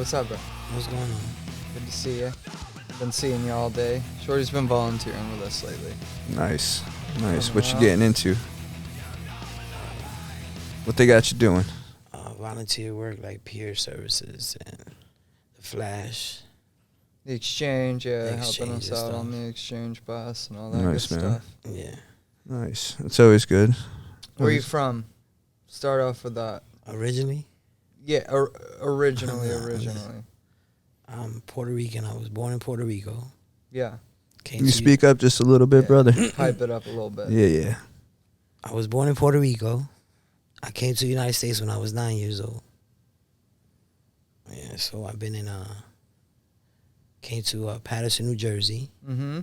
What's up, bro? What's going on? Good to see you. Been seeing you all day. Shorty's been volunteering with us lately. Nice. What you out. getting into? What they got you doing? Volunteer work like peer services and the Flash. The exchange, The helping exchange us and out stuff. on the exchange bus and all that Nice, good man. stuff. Yeah. Nice. It's always good. Where are you from? Start off with that. Originally, Yeah, originally. I'm Puerto Rican. I was born in Puerto Rico. Yeah, Came Can you to- speak up just a little bit, Yeah. brother? hype it up a little bit. Yeah. I was born in Puerto Rico. I came to the United States when I was 9 years old. Yeah, so I've been in came to Patterson, New Jersey, Mm-hmm.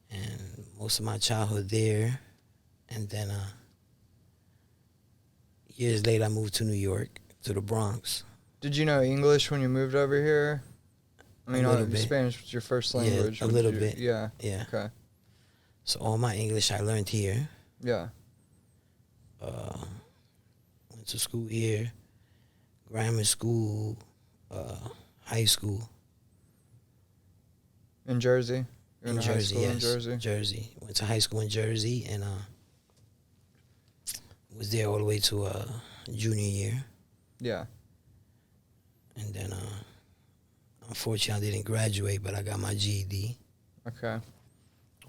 and most of my childhood there, and then years later I moved to New York, to the Bronx. Did you know English when you moved over here? I mean, A little bit. Spanish was your first Yeah, language. a Would little you- bit. Yeah. Yeah. Okay. So all my English I learned here. Yeah. Went to school here, grammar school, high school In Jersey. You're in high Jersey. school Yes, in Jersey. Jersey. Went to high school in Jersey and was there all the way to junior year, Yeah. and then unfortunately I didn't graduate, but I got my GED. Okay.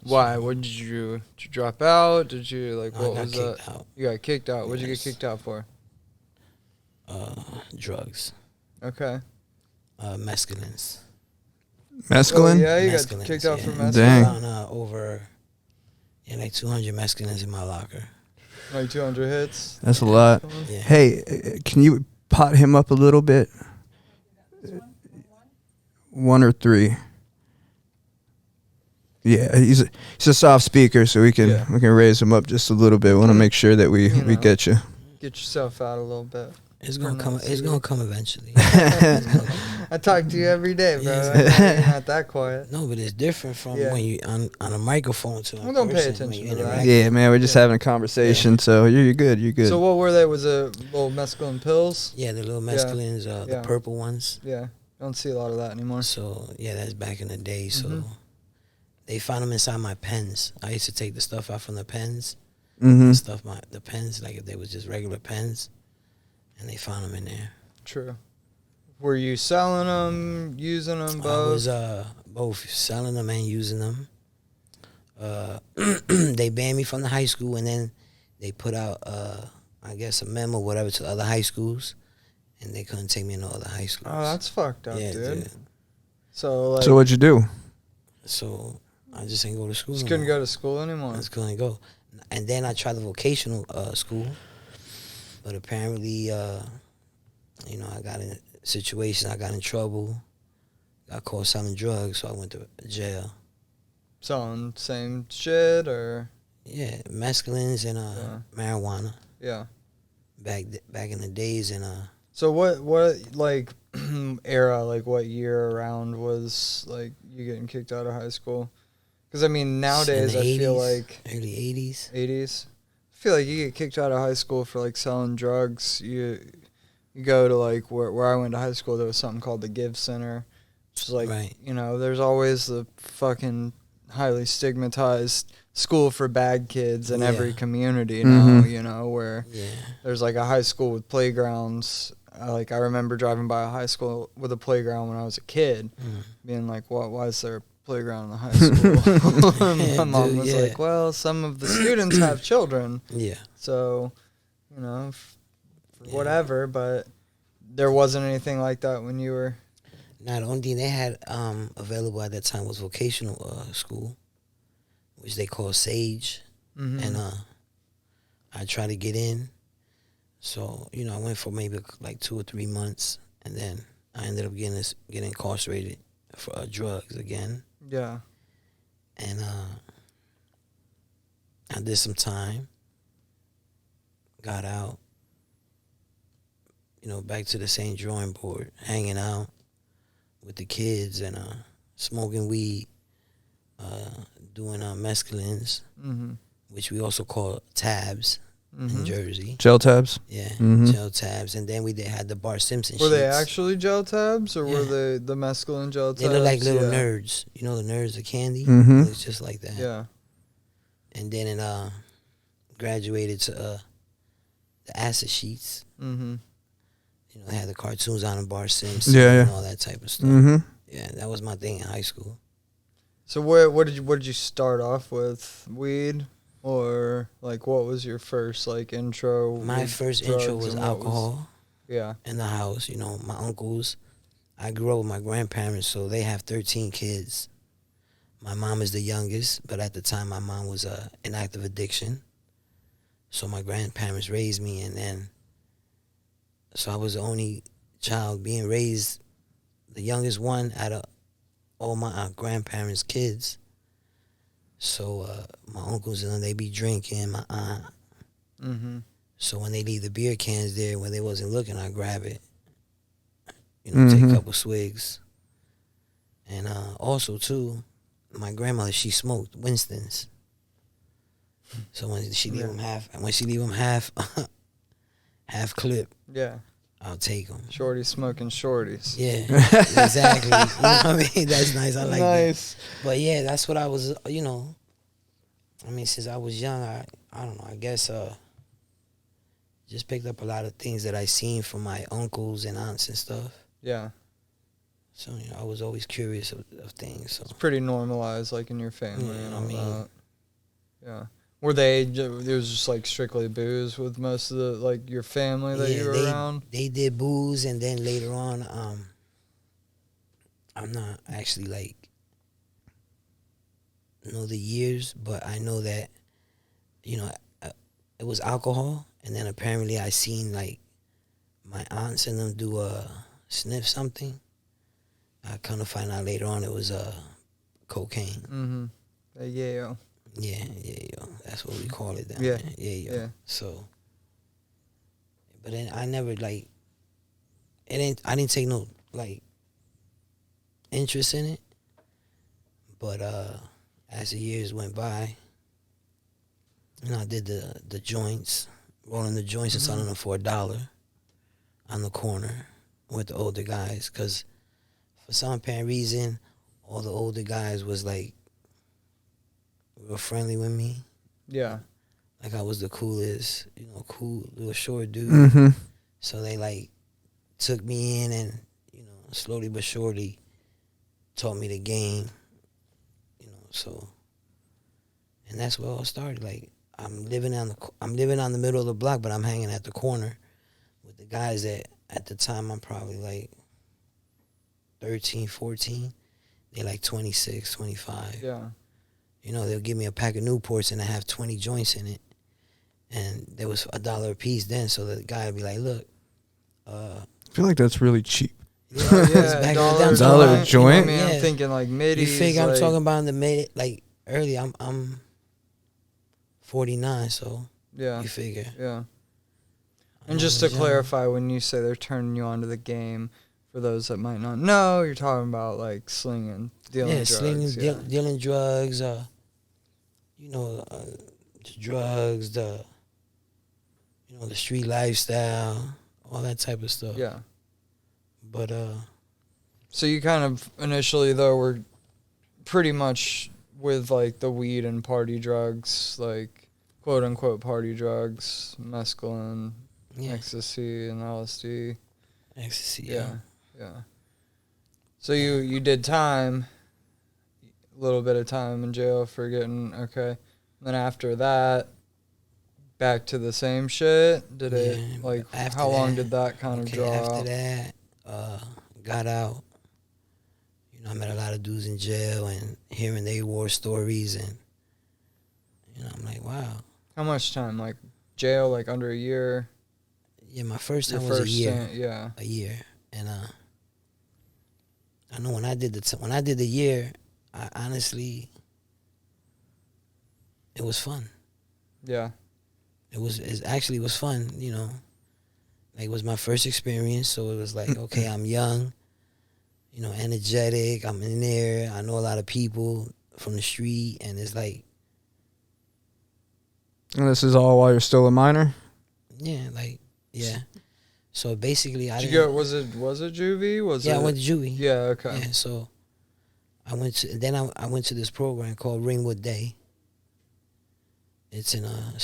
Why? What did you drop out? Did you like I what got was that? kicked out. You got kicked out. What'd you get Yes. kicked out for? Drugs, Okay. mescalines. Mescaline? Oh, yeah, you got Mescalines, kicked out for yeah. mescaline. Dang. Found, over like 200 mescalines in my locker. Like 200 hits. That's a lot. Yeah. Hey, can you pot him up a little bit? 1 or 3. Yeah, he's a soft speaker, so we can raise him up just a little bit. Want to make sure that we You know. get you. Get yourself out a little bit. It's gonna come. It's gonna come eventually. I talk to you every day, bro. Yeah. You're not that quiet. No, but it's different from Yeah. when you on a microphone to. Well, don't pay attention to that. Yeah, man, we're just having a conversation, so you're good. You're good. So what were they? Was it little mescaline pills? Yeah, the little mescalines, Yeah. the purple ones. Yeah. Don't see a lot of that anymore. So yeah, that's back in the day. So Mhm. they found them inside my pens. I used to take the stuff out from the pens, Mm-hmm. the pens, like if they was just regular pens, and they found them in there. True. Were you selling them, using them, I both? was both selling them and using them. They banned me from the high school, and then they put out, I guess, a memo, whatever, to the other high schools, and they couldn't take me into other high schools. Oh, that's fucked up, yeah, dude. So like, So what'd you do? So I just didn't go to school. just no couldn't more. go to school anymore. I just couldn't go. And then I tried the vocational school, but apparently, I got in a situation. I got in trouble. Got caught selling drugs, so I went to jail. Selling same shit or Yeah, mescalines and marijuana yeah. back in the days, and So what like era, like what year around was like you getting kicked out of high school? Because I mean nowadays in I the feel 80s, like early 80s. 80s. I feel like you get kicked out of high school for like selling drugs. You go to like where I went to high school. There was something called the Give Center, which is like Right. there's always the fucking highly stigmatized school for bad kids in every Yeah. community Mhm. now. Where Yeah, there's like a high school with playgrounds. I remember driving by a high school with a playground when I was a kid, being like, "What? Why is there a playground in the high school?" And my Yeah, mom dude, was yeah. like, "Well, some of the students have children, yeah. so for Yeah. whatever." But there wasn't anything like that when you were. Now the only thing they had available at that time was vocational school, which they call Sage. Mhm. And I tried to get in. So, I went for maybe like 2 or 3 months, and then I ended up getting incarcerated for drugs again. Yeah. And I did some time, got out, back to the same drawing board, hanging out with the kids and smoking weed, doing mescalines, Mm-hmm. which we also call tabs. in Jersey. Gel tabs. Yeah, Mhm. gel tabs, and then we had the Bart Simpson. Were they sheets. actually gel tabs, or were Yeah. they the mescaline gel tabs? They look like little Yeah. nerds. You know the nerds of candy. Mhm. It looks just like that. Yeah. And then it graduated to the acid sheets. Mm-hmm. You know, they had the cartoons on them, Bart Simpson, Yeah, and all that type of stuff. Mhm. Yeah, that was my thing in high school. So what did you start off with? Weed, or like what was your first like intro? My with first drugs, intro was and what alcohol yeah. in the house. You know, my uncles. I grew up with my grandparents, so they have 13 kids. My mom is the youngest, but at the time my mom was in active addiction. So my grandparents raised me, and then so I was the only child being raised, the youngest one out of all my grandparents' kids. So my uncles and them, they be drinking, my aunt. Mm-hmm. So when they leave the beer cans there, when they wasn't looking, I grab it. You know, take a couple swigs. And also too, my grandmother, she smoked Winston's. So when she leave them half half clip, Yeah. I'll take them. Shorty smoking shorties. Yeah, exactly. You know what I mean? That's nice. I like Nice. that. But yeah, that's what I was. You know, I mean, since I was young, I don't know. I guess just picked up a lot of things that I seen from my uncles and aunts and stuff. Yeah. So you know, I was always curious of things. So It's pretty normalized, like in your family Yeah, and I all mean- that. Yeah. Were they? It was just like strictly booze with most of the like your family that you were around. they did booze, and then later on, I'm not actually like know the years, but I know that you know it was alcohol, and then apparently I seen like my aunts and them do sniff something. I kind of find out later on it was cocaine. Mm-hmm. Yeah. Yeah, yo, that's what we call it down Yeah, there. Yeah. yeah. So, but then I never like I didn't take no like interest in it. But as the years went by, you know, I did the joints, rolling the joints and selling them for $1 on the corner with the older guys, because for some apparent reason, all the older guys was like real friendly with me. Yeah. Like I was the coolest, you know, cool little short dude. Mm-hmm. So they like took me in, and you know, slowly but surely taught me the game. You know, so and that's where it all started. Like I'm living on the middle of the block, but I'm hanging at the corner with the guys that at the time I'm probably like 13, 14. They like 26, 25. Yeah. You know, they'll give me a pack of Newports and I have 20 joints in it. And there was $1 a piece then, so the guy would be like, look, I feel like that's really cheap. yeah, Oh, it's yeah. back Dollar, then. Dollar joint? I mean, Yeah. I'm thinking like middies. You figure like, I'm talking about in the mid, like early, I'm 49, so Yeah. you figure. Yeah. I And know just I to was young. clarify, when you say they're turning you onto the game, for those that might not know, you're talking about like slinging, dealing drugs. slinging, Yeah. dealing drugs, you know, the drugs, the street lifestyle, all that type of stuff. Yeah. But So you kind of initially though were pretty much with like the weed and party drugs, like quote unquote party drugs, mescaline, yeah, ecstasy, and LSD. ecstasy. Yeah. Yeah. So you did time, a little bit of time in jail for getting okay. Then after that, back to the same shit. Did Yeah, it like after how long that- did that kind of Okay, draw after out? that, got out. You know, I met a lot of dudes in jail and hearing their war stories, and you know, I'm like, wow. How much time? Like jail, like under a year. Yeah, my first Your time was a year. stint, yeah. A year, and I know when I did the year, I honestly, it was fun. Yeah. It actually was fun. You know, like it was my first experience, so it was like, okay, I'm young, you know, energetic. I'm in there. I know a lot of people from the street, and it's like, And this is all while you're still a minor? Yeah, like, yeah. So basically, Did you go? Was it juvie? I went to juvie. Yeah. Okay. Yeah, so I went to this program called Ringwood Day. It's in a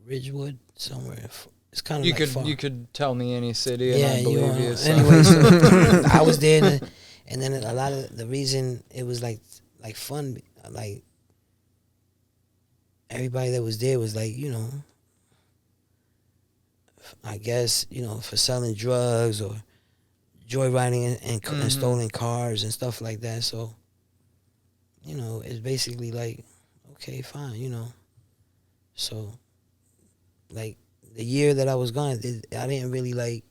Ridgewood somewhere. It's kind of you could tell me any city and I believe you. So. Anyway, so I was there, and then a lot of the reason it was like fun, like everybody that was there was like, I guess, for selling drugs or joyriding and stolen cars and stuff like that. So, it's basically like, okay, fine, So, like, the year that I was gone, I didn't really, like,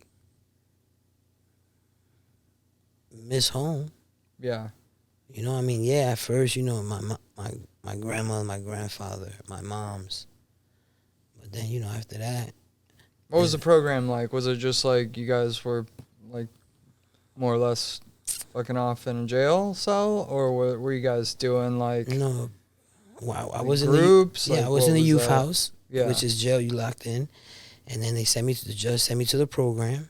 miss home. Yeah. I mean, yeah, at first, my grandmother, my grandfather, my mom's. But then, after that. What was the program like? Was it just like you guys were, like, more or less fucking off in a jail cell? Or were you guys doing, like... No. Wow, I like was groups? I was in the youth house, yeah. which is jail, you locked in. And then the judge sent me to the program.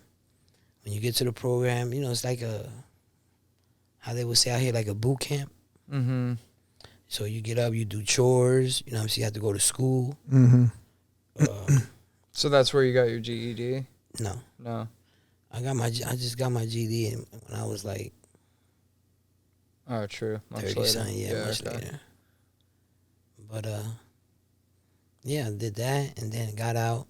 When you get to the program, it's like how they would say out here, like a boot camp. Mm-hmm. So you get up, you do chores, so you have to go to school. Mm-hmm. So that's where you got your GED? No. I just got my GED when I was like... Oh, true. Much 30 later. something, much later. But, yeah, I did that and then got out.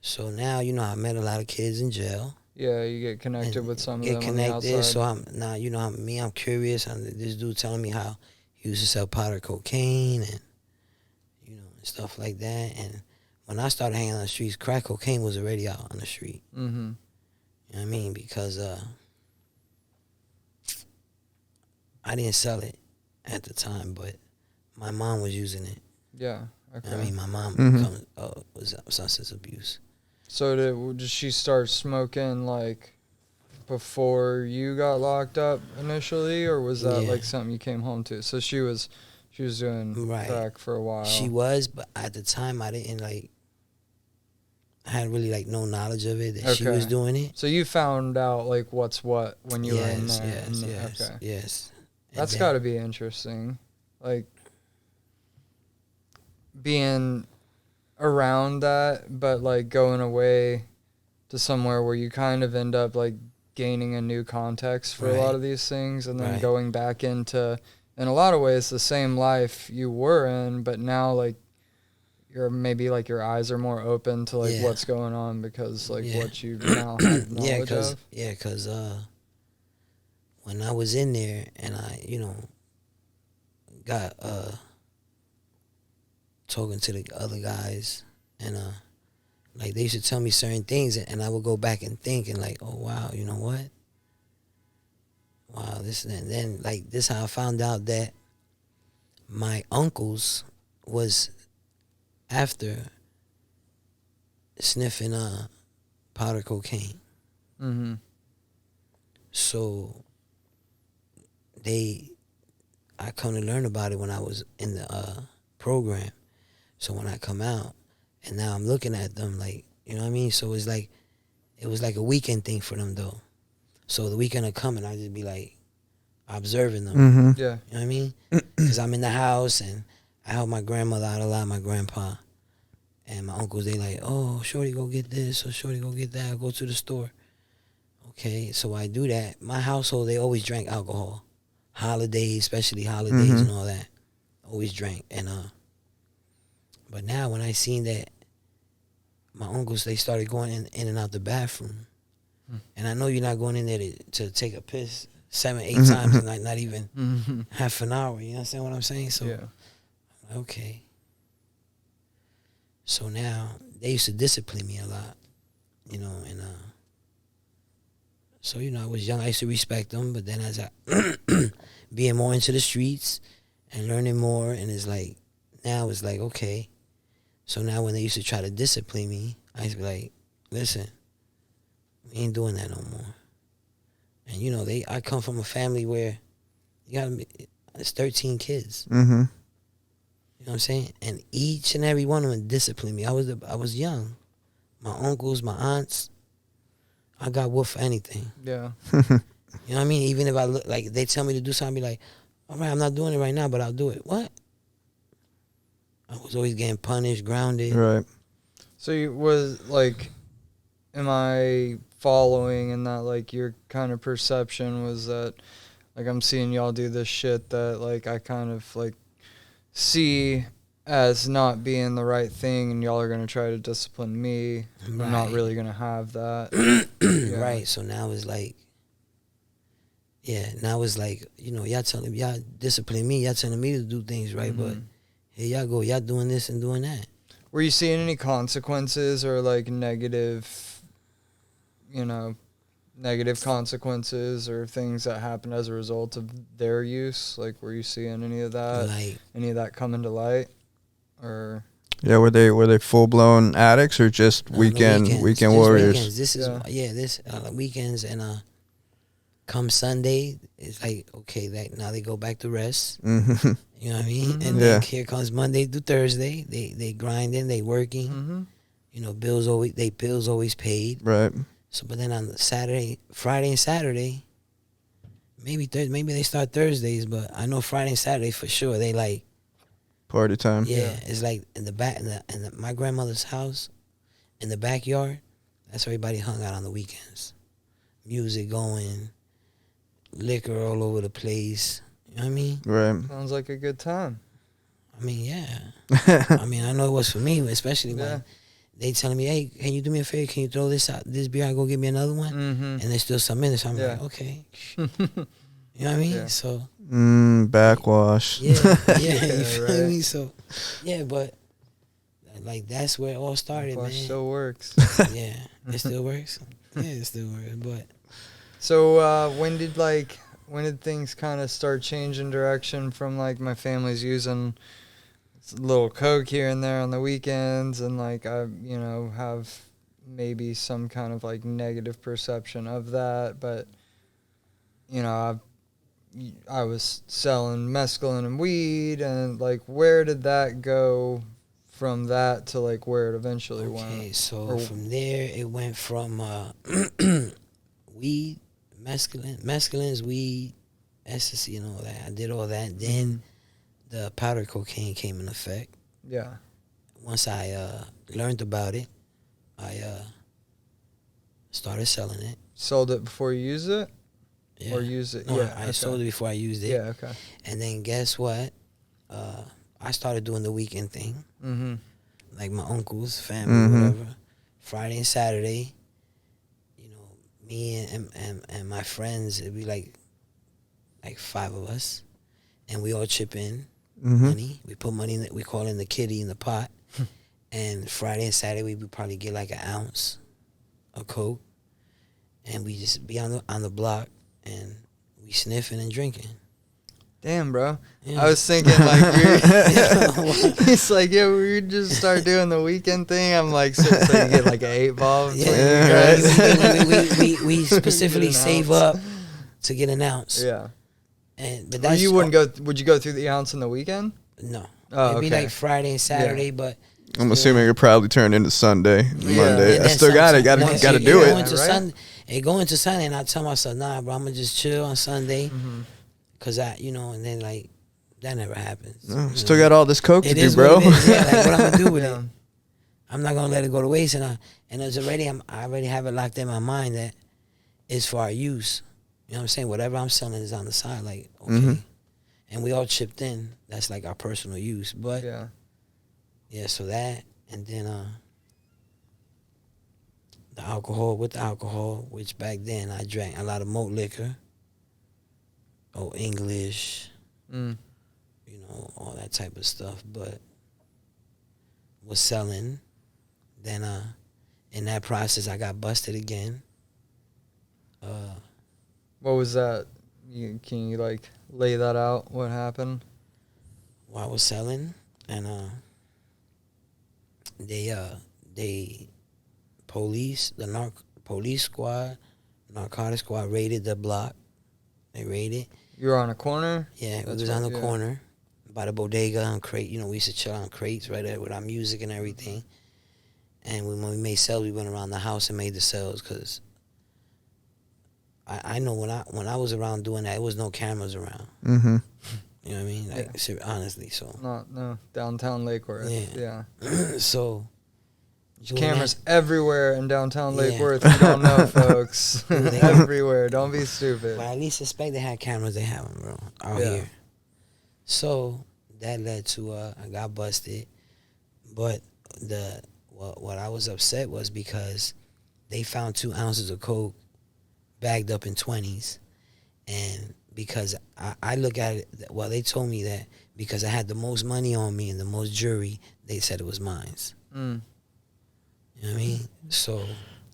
So now, I met a lot of kids in jail. Yeah, you get connected with some of them on the outside. Get connected, so I'm curious. This dude telling me how he used to sell powder cocaine and, and stuff like that. And when I started hanging on the streets, crack cocaine was already out on the street. Mm-hmm. You know what I mean? Because I didn't sell it at the time, but my mom was using it. Yeah. Okay. I mean, my mom was substance abuse. So did she start smoking like before you got locked up initially, or was that like something you came home to? So she was doing crack for a while. She was, but at the time I didn't I had really like no knowledge of it that she was doing it. So you found out like what's what when you were in there. Yes. That's got to be interesting, like being around that, but like going away to somewhere where you kind of end up like gaining a new context for a lot of these things, and then going back into, in a lot of ways, the same life you were in, but now like you're maybe like your eyes are more open to like what's going on because like what you now have knowledge of. Yeah, because when I was in there and I, got talking to the other guys, and like they used to tell me certain things, and I would go back and think and like, oh wow, you know what? Wow, this, and then like this how I found out that my uncles was after sniffing powder cocaine. Mm-hmm. So I come to learn about it when I was in the program. So when I come out, and now I'm looking at them like, you know what I mean? So it was like a weekend thing for them though. So the weekend would come and I just be like observing them. Mm-hmm. Yeah. You know what I mean? Because I'm in the house and I help my grandmother out a lot, my grandpa. And my uncles, they like, oh, Shorty, go get this, or Shorty, go get that, go to the store. Okay, so I do that. My household, they always drank alcohol. Holidays, especially holidays and all that. Always drank. And but now when I seen that my uncles, they started going in and out the bathroom. And I know you're not going in there to take a piss 7-8 times in like not even half an hour. You understand what I'm saying? So, okay. So now they used to discipline me a lot, and so I was young. I used to respect them, but then as I being more into the streets and learning more, and it's like now it's like okay. So now when they used to try to discipline me, I used to be like, listen, we ain't doing that no more. And I come from a family where You got to. It's 13 kids. Mm-hmm. You know what I'm saying? And each and every one of them disciplined me. I was young. My uncles, my aunts, I got whooped for anything. Yeah. You know what I mean? Even if I look like they tell me to do something, I be like, all right, I'm not doing it right now, but I'll do it. What? I was always getting punished, grounded. Right. So you was like, am I following in that like your kind of perception was that like I'm seeing y'all do this shit that like I kind of like see as not being the right thing, and y'all are gonna try to discipline me. I'm not really gonna have that. Yeah. Right. So now it's like, now it's like, y'all discipline me, y'all telling me to do things right, but here y'all go, y'all doing this and doing that. Were you seeing any consequences or like negative consequences or things that happened as a result of their use? Like, were you seeing any of that come into light? Or yeah, were they full blown addicts or just weekend warriors? Weekends. This is weekends, and come Sunday, it's like, okay, now they go back to rest. Mm-hmm. You know what I mean? And then here comes Monday through Thursday. They grinding, they working. Bills always paid. Right. So, but then on Friday and Saturday, maybe they start Thursdays, but I know Friday and Saturday for sure they like party time. Yeah, it's like in the back in my grandmother's house, in the backyard. That's where everybody hung out on the weekends. Music going, liquor all over the place. You know what I mean? Right. Sounds like a good time. I mean, yeah. I mean, I know it was for me, especially when they telling me, hey, can you do me a favor? Can you throw this beer out, go get me another one? And there's still some in it. So I'm like, okay. You know what I mean? Yeah. So. Backwash. Yeah, you feel me? So, but like that's where it all started, man. Still works. Yeah, it still works. Yeah, it still works. But so when did things kind of start changing direction from like my family's using a little coke here and there on the weekends, and like I have maybe some kind of like negative perception of that, but I was selling mescaline and weed, and like where did that go from that to like where it eventually went? Okay, so from there it went from weed, mescalines, weed, ecstasy, and all that. I did all that. Then the powder cocaine came in effect. Yeah. Once I learned about it, I started selling it. Sold it before you used it? Yeah. Or use it? No, Yeah, I sold it before I used it. Yeah, okay. And then guess what? I started doing the weekend thing. Like my uncles, family, whatever. Friday and Saturday, me and my friends, it'd be like 5 of us. And we all chip in money. We put money we call in the kitty in the pot. And Friday and Saturday, we would probably get like an ounce of coke. And we just be on the block. And we sniffing and drinking. Damn, bro. Yeah. I was thinking like he's like, we just start doing the weekend thing. I'm like, so you get like an 8-ball. Yeah. We specifically save up to get an ounce. Yeah. But that's you wouldn't go. Would you go through the ounce on the weekend? No. Oh, It'd be like Friday and Saturday, but I'm assuming it probably turned into Sunday, Monday. And I still got to do it. Go into Sunday, and I tell myself, nah, bro, I'm gonna just chill on Sunday, cause and then like that never happens. No, still got all this coke to do, bro. What I'm gonna do with it? I'm not gonna let it go to waste, and I already have it locked in my mind that it's for our use. You know what I'm saying? Whatever I'm selling is on the side, like okay, and we all chipped in. That's like our personal use, but so that, and then the alcohol, which back then I drank a lot of malt liquor, English, all that type of stuff, but was selling. Then in that process, I got busted again. What was that? Can you like lay that out? What happened? While I was selling, and the police squad, narcotics squad raided the block. They raided, You were on a corner? Yeah, it That's was on the right, yeah. corner by the bodega on crate. You know, we used to chill on crates right there with our music and everything. And when we made sales, we went around the house and made the sales because I know when I was around doing that, there was no cameras around. Mm-hmm. You know what I mean? Like, honestly, so. No, downtown Lake Worth. Yeah. So. There's cameras everywhere in downtown Lake Yeah. Worth. You don't know, folks. Everywhere. Don't be stupid. But at least suspect they had cameras. They have them, bro, out Yeah. here. So that led to I got busted. But what I was upset was because they found 2 ounces of coke bagged up in 20s, and because I look at it, well, they told me that because I had the most money on me and the most jewelry, they said it was mine. Mm. You know what I mean? So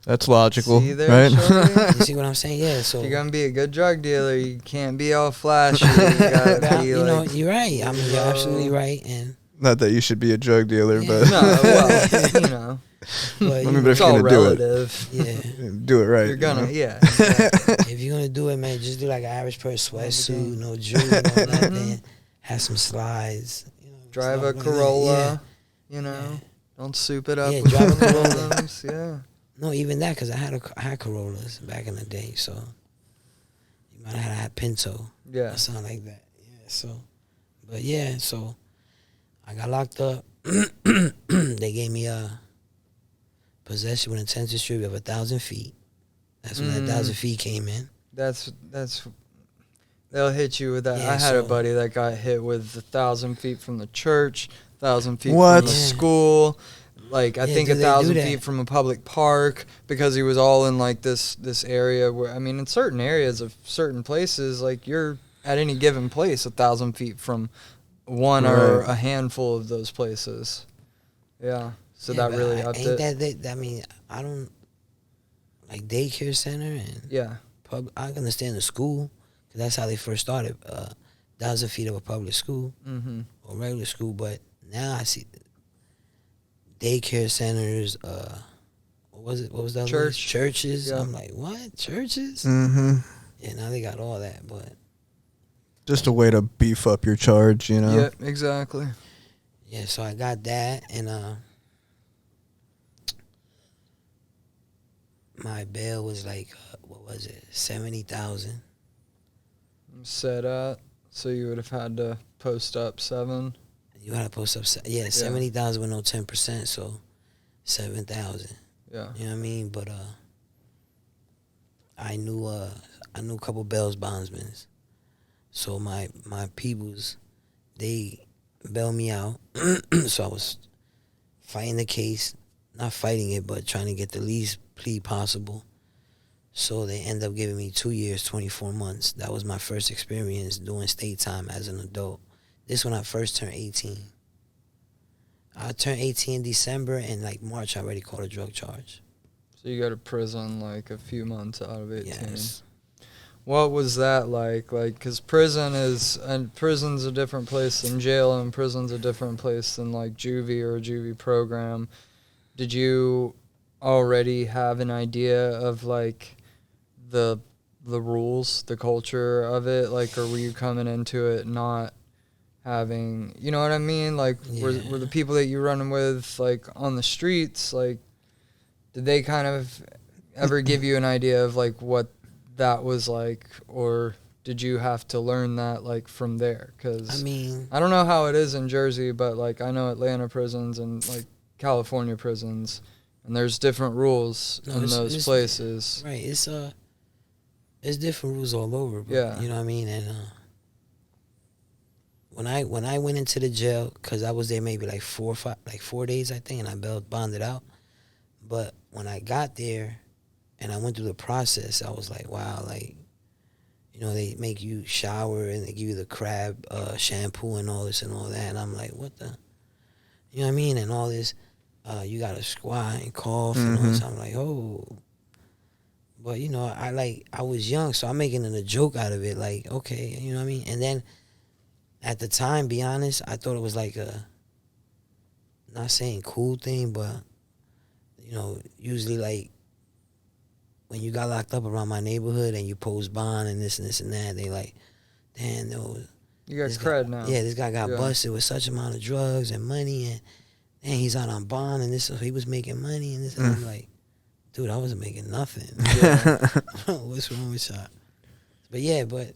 that's logical, see there, right? Shorty? you see what I'm saying? Yeah. So if you're gonna be a good drug dealer, you can't be all flashy. You gotta be you know, like, you're right. I mean, you're absolutely right. And not that you should be a drug dealer, Yeah. but no, well, you know, but, I you mean, know, but if it's you're all gonna do it, relative. yeah. do it right. You're gonna, you know? yeah. Exactly. If you're gonna do it, man, just do like an average pair of sweatsuit, no jewelry, no nothing. Have some slides. You know, Drive a stuff like that. Corolla. You know, Yeah. don't soup it up. Yeah, with drive a Corolla. problems, yeah. No, even that, because I had Corollas back in the day, so you might have had Pinto Yeah. or something like that. Yeah, so, but yeah, so I got locked up. They gave me a possession with intent to distribute of 1,000 feet. That's when that 1,000 feet came in. That's they'll hit you with that. Yeah, I had a so- buddy that got hit with 1,000 feet from the church, 1,000 feet What? from the Yeah. school. Like I Yeah, think do they do 1,000 that? feet from a public park because he was all in like this area where, I mean, in certain areas of certain places, like you're at any given place 1,000 feet from one or Right. a handful of those places. Yeah. So Yeah, that but really upped ain't it. I mean, I don't like daycare center and Yeah. I can understand the school because that's how they first started. 1,000 feet of a public school Mm-hmm. or regular school, but now I see daycare centers. What was it? What was that? Church. Churches. Yeah. I'm like, what? Churches? Mm-hmm. Yeah, now they got all that, but Just a way to beef up your charge, you know. Yep, exactly. yeah. So I got that, and my bail was like, what was it? 70,000. Set at. So you would have had to post up 7. You had to post up, 70,000 with no 10%, so 7,000. Yeah. You know what I mean? But I knew a couple Bell's bondsmen, so my peoples, they bailed me out. So I was fighting the case, not fighting it, but trying to get the least plea possible. So they ended up giving me 2 years, 24 months. That was my first experience doing state time as an adult. This when I first turned 18. I turned 18 in December, and like March I already caught a drug charge. So you go to prison like a few months out of 18. Yes. What was that like? Like, because prison's a different place than jail, and prison's a different place than like juvie or a juvie program. Did you already have an idea of like the rules, the culture of it? Like, or were you coming into it not having, you know what I mean? Like, were the people that you running with like on the streets, like, did they kind of ever give you an idea of like what that was like, or did you have to learn that like from there? Because I mean, I don't know how it is in Jersey, but like I know Atlanta prisons and like California prisons, and there's different rules in those places. right? It's different rules all over. But, Yeah. you know what I mean. And when I went into the jail, cause I was there maybe like 4 days I think, and I bonded out. But when I got there, and I went through the process, I was like, wow, like, you know, they make you shower and they give you the crab shampoo and all this and all that, and I'm like, what the, you know what I mean? And all this, you got to squat and cough and all this. I'm like, oh. But, you know, I was young, so I'm making it a joke out of it. Like, okay, you know what I mean? And then at the time, be honest, I thought it was like a, not saying cool thing, but, you know, usually like when you got locked up around my neighborhood and you post bond and this and that, they like damn, no, You got this cred guy, now. yeah, this guy got Yeah. busted with such amount of drugs and money, and he's out on bond, and this he was making money, and this, and I'm like, dude, I wasn't making nothing. Yeah. What's wrong with y'all? But yeah, but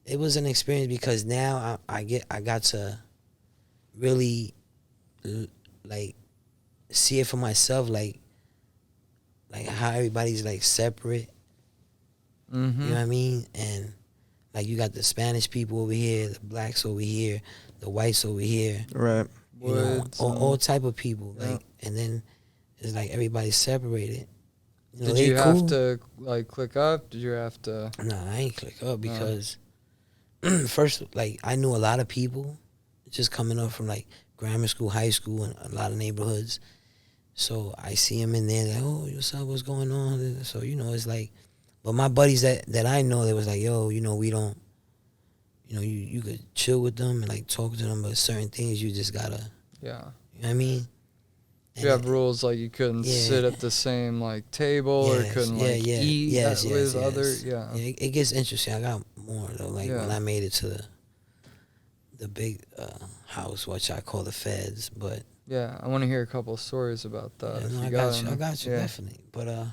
it was an experience because now I got to really like see it for myself, like how everybody's like separate. Mm-hmm. You know what I mean? And like you got the Spanish people over here, the blacks over here, the whites over here. Right. You know, Woods all type of people. Yeah. Like, and then it's like everybody's separated. You know, Did they you cool. have to like click up? Did you have to? Nah, I ain't click up because first, like I knew a lot of people just coming up from like grammar school, high school, and a lot of neighborhoods. So I see them in there, like, oh, what's up? What's going on? So you know, it's like, but my buddies that I know, they was like, yo, you know, we don't, you know, you could chill with them and like talk to them, but certain things you just gotta, Yeah. you know what I mean? You have rules like you couldn't Yeah. sit at the same like table or couldn't like eat with other. Yeah. It gets interesting. I got more though. Like when Yeah. I made it to the big house, which I call the feds, but Yeah, I want to hear a couple of stories about that. yeah, if no, you I got got you. I any. got you Yeah. definitely. But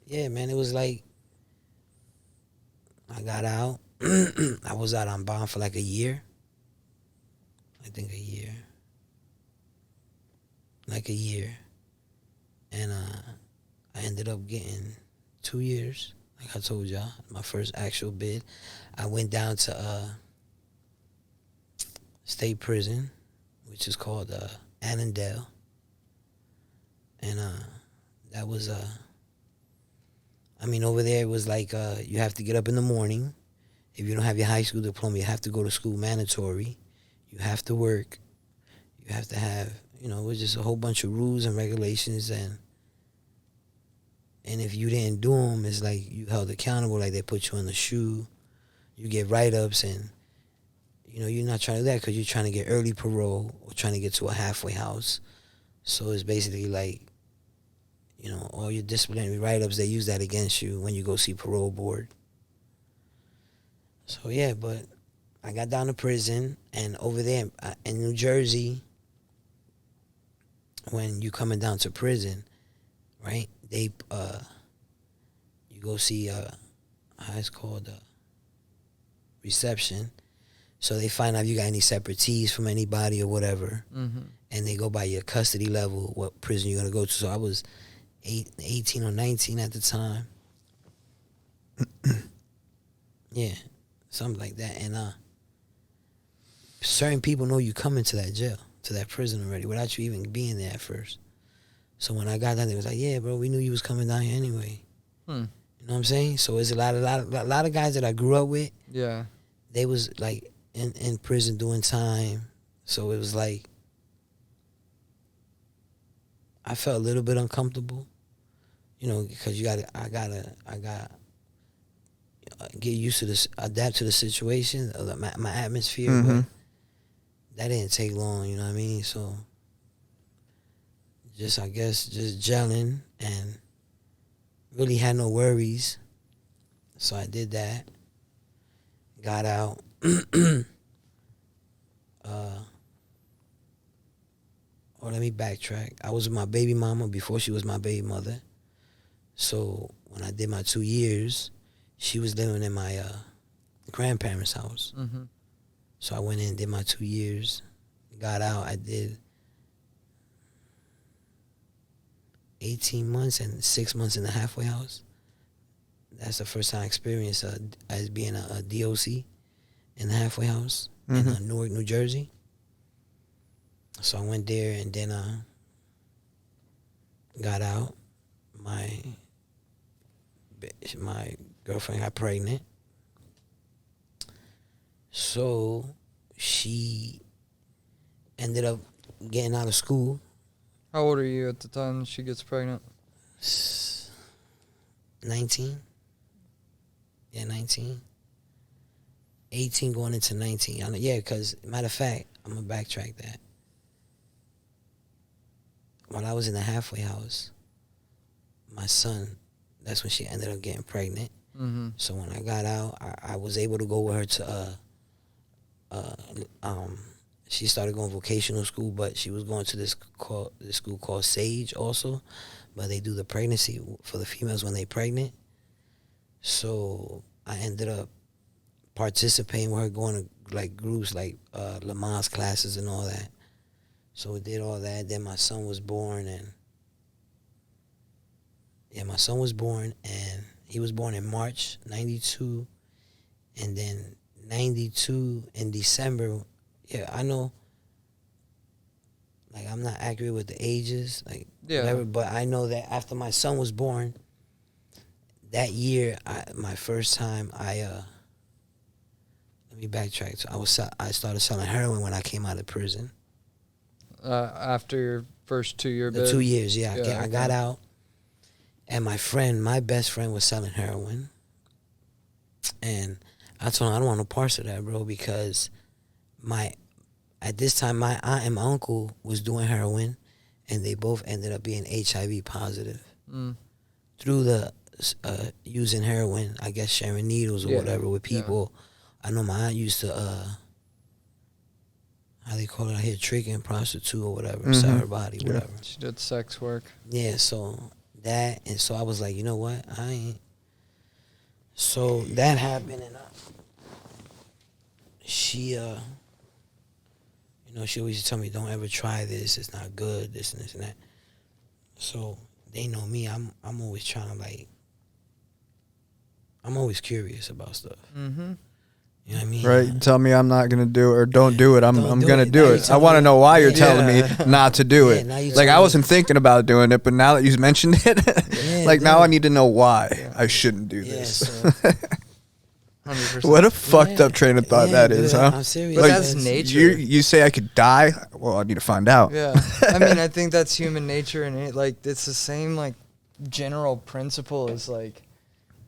yeah, man, it was like I got out. I was out on bond for like a year. I think a year. Like a year. And I ended up getting 2 years. Like I told y'all, my first actual bid. I went down to state prison, which is called Annandale. And that was I mean, over there it was like you have to get up in the morning. If you don't have your high school diploma, you have to go to school mandatory. You have to work. You have to have, you know, it was just a whole bunch of rules and regulations, and if you didn't do them, it's like you held accountable, like they put you on the shoe. You get write-ups, and, you know, you're not trying to do that because you're trying to get early parole or trying to get to a halfway house. So it's basically like, you know, all your disciplinary write-ups, they use that against you when you go see parole board. So, yeah, but I got down to prison, and over there in New Jersey, when you coming down to prison, right, they, you go see, how it's called, reception. So they find out if you got any separatees from anybody or whatever, and they go by your custody level, what prison you're going to go to. So I was 18 or 19 at the time. Yeah, something like that. And certain people know you coming to that jail, to that prison already, without you even being there at first. So when I got down there, it was like, yeah, bro, we knew you was coming down here anyway. You know what I'm saying? So it's a lot of guys that I grew up with. Yeah. They was like in prison doing time. So it was like I felt a little bit uncomfortable, you know, because I gotta get used to this, adapt to the situation, my atmosphere. But that didn't take long, you know what I mean? So I guess just gelling and really had no worries. So I did that. Got out. Let me backtrack. I was with my baby mama before she was my baby mother. So when I did my 2 years, she was living in my grandparents' house. So I went in and did my 2 years. Got out. I did 18 months and 6 months in the halfway house. That's the first time I experienced as being a DOC in the halfway house in Newark, New Jersey. So I went there, and then got out. My girlfriend got pregnant. So she ended up getting out of school. How old are you at the time she gets pregnant? 19. Yeah, 19. 18 going into 19. Yeah, because, matter of fact, I'm going to backtrack that. While I was in the halfway house, my son, that's when she ended up getting pregnant. Mm-hmm. So when I got out, I was able to go with her to she started going vocational school, but she was going to this school called Sage also, but they do the pregnancy for the females when they pregnant. So I ended up participating with her, going to like groups like Le Mans classes and all that. So we did all that. Then my son was born, and he was born in March '92, and then '92 in December. Yeah, I know. Like, I'm not accurate with the ages, like whatever, but I know that after my son was born, that year, my first time, let me backtrack. So I started selling heroin when I came out of prison. After your first 2-year bid? The 2 years, yeah. I okay. got out, and my best friend was selling heroin. And I told him, I don't want no parts of that, bro, because at this time, my aunt and my uncle was doing heroin, and they both ended up being HIV positive. Through the using heroin, I guess sharing needles or whatever with people. Yeah. I know my aunt used to, how they call it out here, tricking, prostitute or whatever, sell her body, whatever. She did sex work. Yeah, so that, and so I was like, you know what, I ain't. So that happened, and she, she always used to tell me, don't ever try this, it's not good, this and this and that. So they know me, I'm always trying to, like, I'm always curious about stuff. Mm-hmm. You know what I mean? Right. You tell me I'm not gonna do it or don't do it. I'm gonna do it. I want to know why you're telling me not to do it. Like, I wasn't thinking about doing it, but now that you mentioned it, like, now I need to know why I shouldn't do this. So 100%. What a fucked up train of thought that is, huh? I'm serious. But Like, that's nature. You say I could die? Well, I need to find out. Yeah. I mean, I think that's human nature, and it's the same, like, general principle as, like,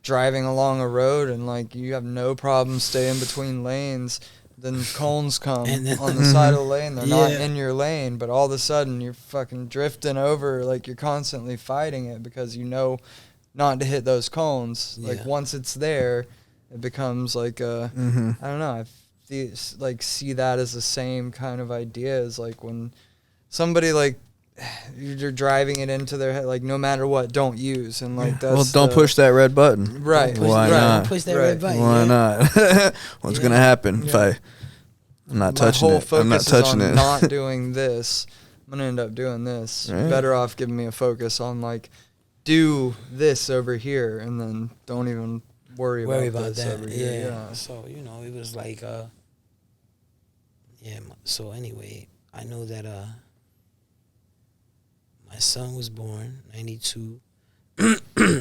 driving along a road, and, like, you have no problem staying between lanes. Then cones come on the side of the lane. They're not in your lane, but all of a sudden you're fucking drifting over. Like, you're constantly fighting it because you know not to hit those cones. Yeah. Like, once it's there, it becomes like a, I don't know, see that as the same kind of idea as, like, when somebody, like, you're driving it into their head, like, no matter what, don't use, and, like, that's don't push that red button. Right. Why not? Don't push that red button. Why not? What's gonna happen if I'm not touching it? I'm not touching it. Not doing this. I'm gonna end up doing this. Right. Better off giving me a focus on, like, do this over here, and then don't even worry about this that. Over here. Yeah. So, it was like, so anyway, I know that my son was born '92.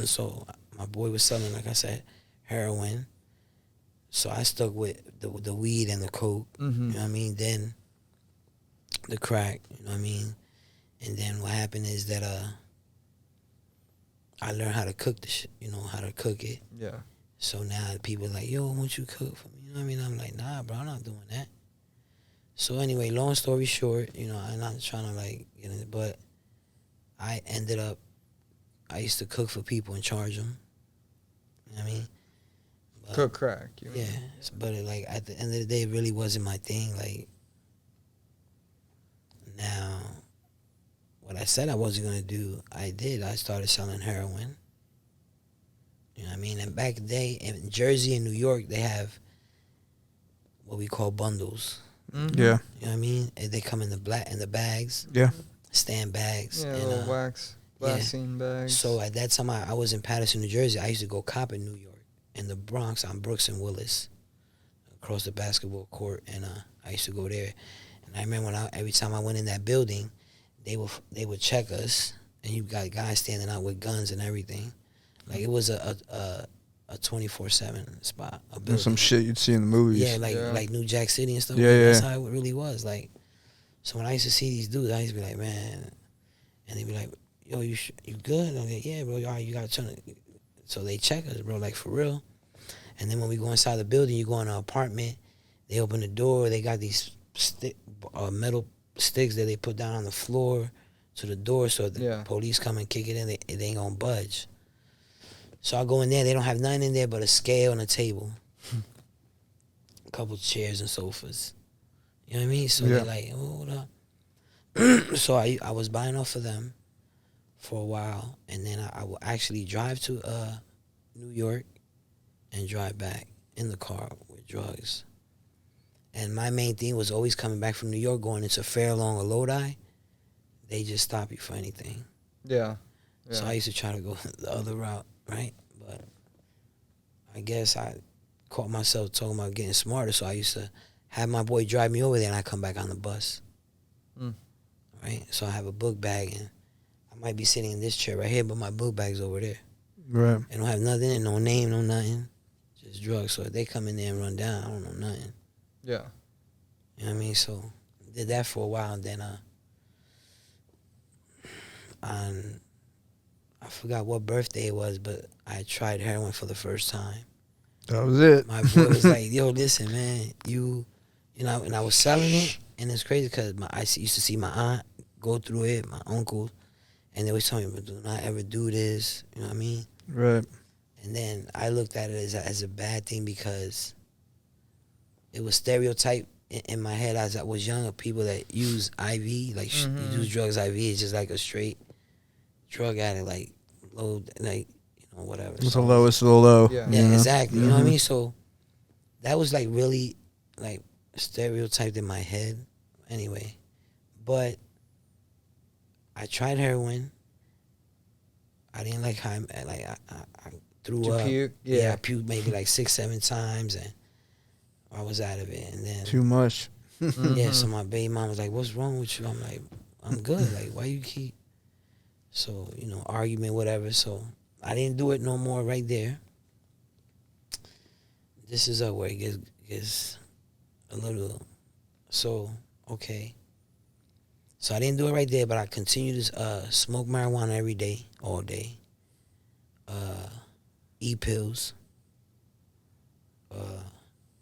So my boy was selling, like I said, heroin. So I stuck with the weed and the coke. Mm-hmm. You know what I mean? Then the crack. You know what I mean? And then what happened is that I learned how to cook the shit. How to cook it. Yeah. So now people are like, yo, won't you cook for me? You know what I mean? I'm like, nah, bro, I'm not doing that. So anyway, long story short, I'm not trying to, like, get in it, but I used to cook for people and charge them. You know what I mean? But, cook crack. Yeah. But like, at the end of the day, it really wasn't my thing. Like, now, what I said I wasn't going to do, I did. I started selling heroin. You know what I mean? And back in the day, in Jersey and New York, they have what we call bundles. Mm-hmm. Yeah. You know what I mean? They come in the bags. Yeah. Stand bags. Yeah, little wax, glassine bags. So at that time, I was in Patterson, New Jersey. I used to go cop in New York. In the Bronx, on Brooks and Willis, across the basketball court. And I used to go there. And I remember every time I went in that building, they would check us. And you got guys standing out with guns and everything. Like, it was a 24/7 spot. A building. Some shit you'd see in the movies. Yeah, like New Jack City and stuff. Yeah. That's how it really was. Like, so when I used to see these dudes, I used to be like, man, and they'd be like, yo, you good? And I'm like, yeah, bro. All right, you gotta turn it. So they check us, bro, like, for real. And then when we go inside the building, you go in an apartment. They open the door. They got these metal sticks that they put down on the floor to the door, so if the police come and kick it in, they ain't gonna budge. So I go in there. They don't have nothing in there but a scale and a table, a couple chairs and sofas. You know what I mean? So they're like, oh, hold up. So I was buying off of them for a while, and then I will actually drive to New York and drive back in the car with drugs. And my main thing was always coming back from New York, going into Fairlawn or Lodi. They just stop you for anything. Yeah. So I used to try to go the other route, right? But I guess I caught myself talking about getting smarter, so I used to have my boy drive me over there, and I come back on the bus. Right? So I have a book bag, and I might be sitting in this chair right here, but my book bag's over there. Right. They don't have nothing in it, no name, no nothing. Just drugs. So if they come in there and run down, I don't know nothing. Yeah. You know what I mean? So did that for a while, and then I forgot what birthday it was, but I tried heroin for the first time. That was it. My boy was like, yo, listen, man, you know, and I was selling it, and it's crazy because I used to see my aunt go through it, my uncle, and they always tell me, but do not ever do this, you know what I mean? Right. And then I looked at it as a bad thing because it was stereotyped in my head as I was young of people that use IV, like you use drugs IV, it's just like a straight drug addict, like low, like, you know, whatever. It's the lowest of the low. Yeah, exactly. You know what I mean? So that was like really like stereotyped in my head anyway. But I tried heroin. I didn't like how I threw up. Puke? Yeah, I puked maybe like 6-7 times, and I was out of it. And then Too much. yeah, so my baby mom was like, "What's wrong with you?" I'm like, "I'm good. Like, why you keep?" So, you know, argument, whatever. So I didn't do it no more right there. This is where it gets a little. So okay. So I didn't do it right there, but I continued to smoke marijuana every day, all day. Eat pills.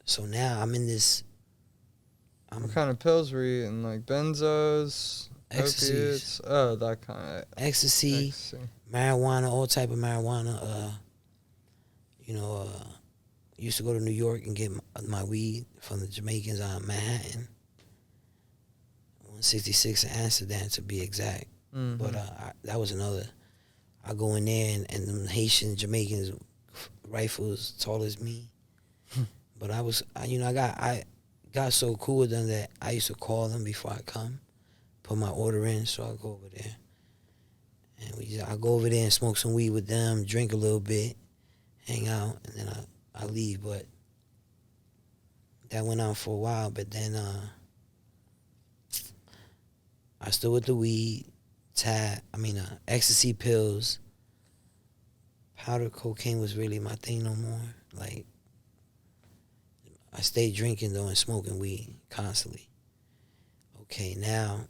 So now I'm in this. What kind of pills were you eating? Like benzos, opiates? Oh, that kind of ecstasy, marijuana, all type of marijuana. You know, used to go to New York and get my weed from the Jamaicans on Manhattan. 166 in Amsterdam to be exact. But that was another. I go in there and them Haitian Jamaicans rifles tall as me. But I got so cool with them that I used to call them before I come, put my order in, so I go over there. And I go over there and smoke some weed with them, drink a little bit, hang out, and then I leave. But that went on for a while, but then I still with the weed, ecstasy pills. Powder cocaine was really my thing no more. Like, I stayed drinking though and smoking weed constantly. Okay, now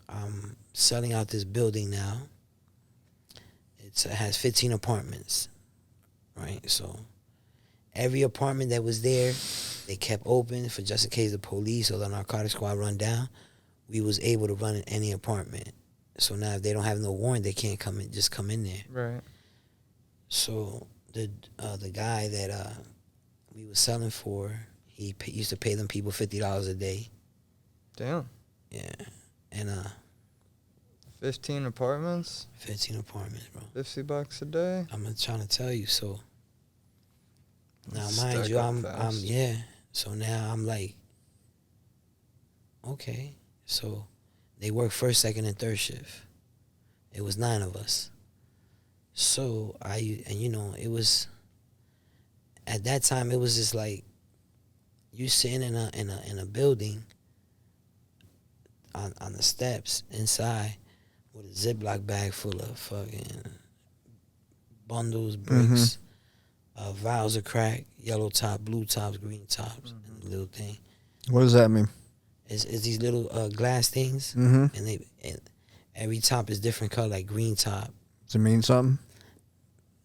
I'm selling out this building now. It has 15 apartments, right? So every apartment that was there, they kept open for just in case the police or the narcotics squad run down. We was able to run in any apartment. So now if they don't have no warrant, they can't come in, just come in there. Right. So the guy that we was selling for, he used to pay them people $50 a day. Damn. Yeah. And 15 apartments? 15 apartments, bro. $50 a day? I'm trying to tell you, so now mind Stack you, up I'm fast. yeah. So now I'm like, okay. So they work first, second, and third shift. It was 9 of us. So it was at that time it was just like you sitting in a building on the steps inside with a Ziploc bag full of fucking bundles, bricks, vials of crack, yellow top, blue tops, green tops, and the little thing. What does that mean? It's these little glass things, Mm-hmm. and every top is different color, like green top. Does it mean something?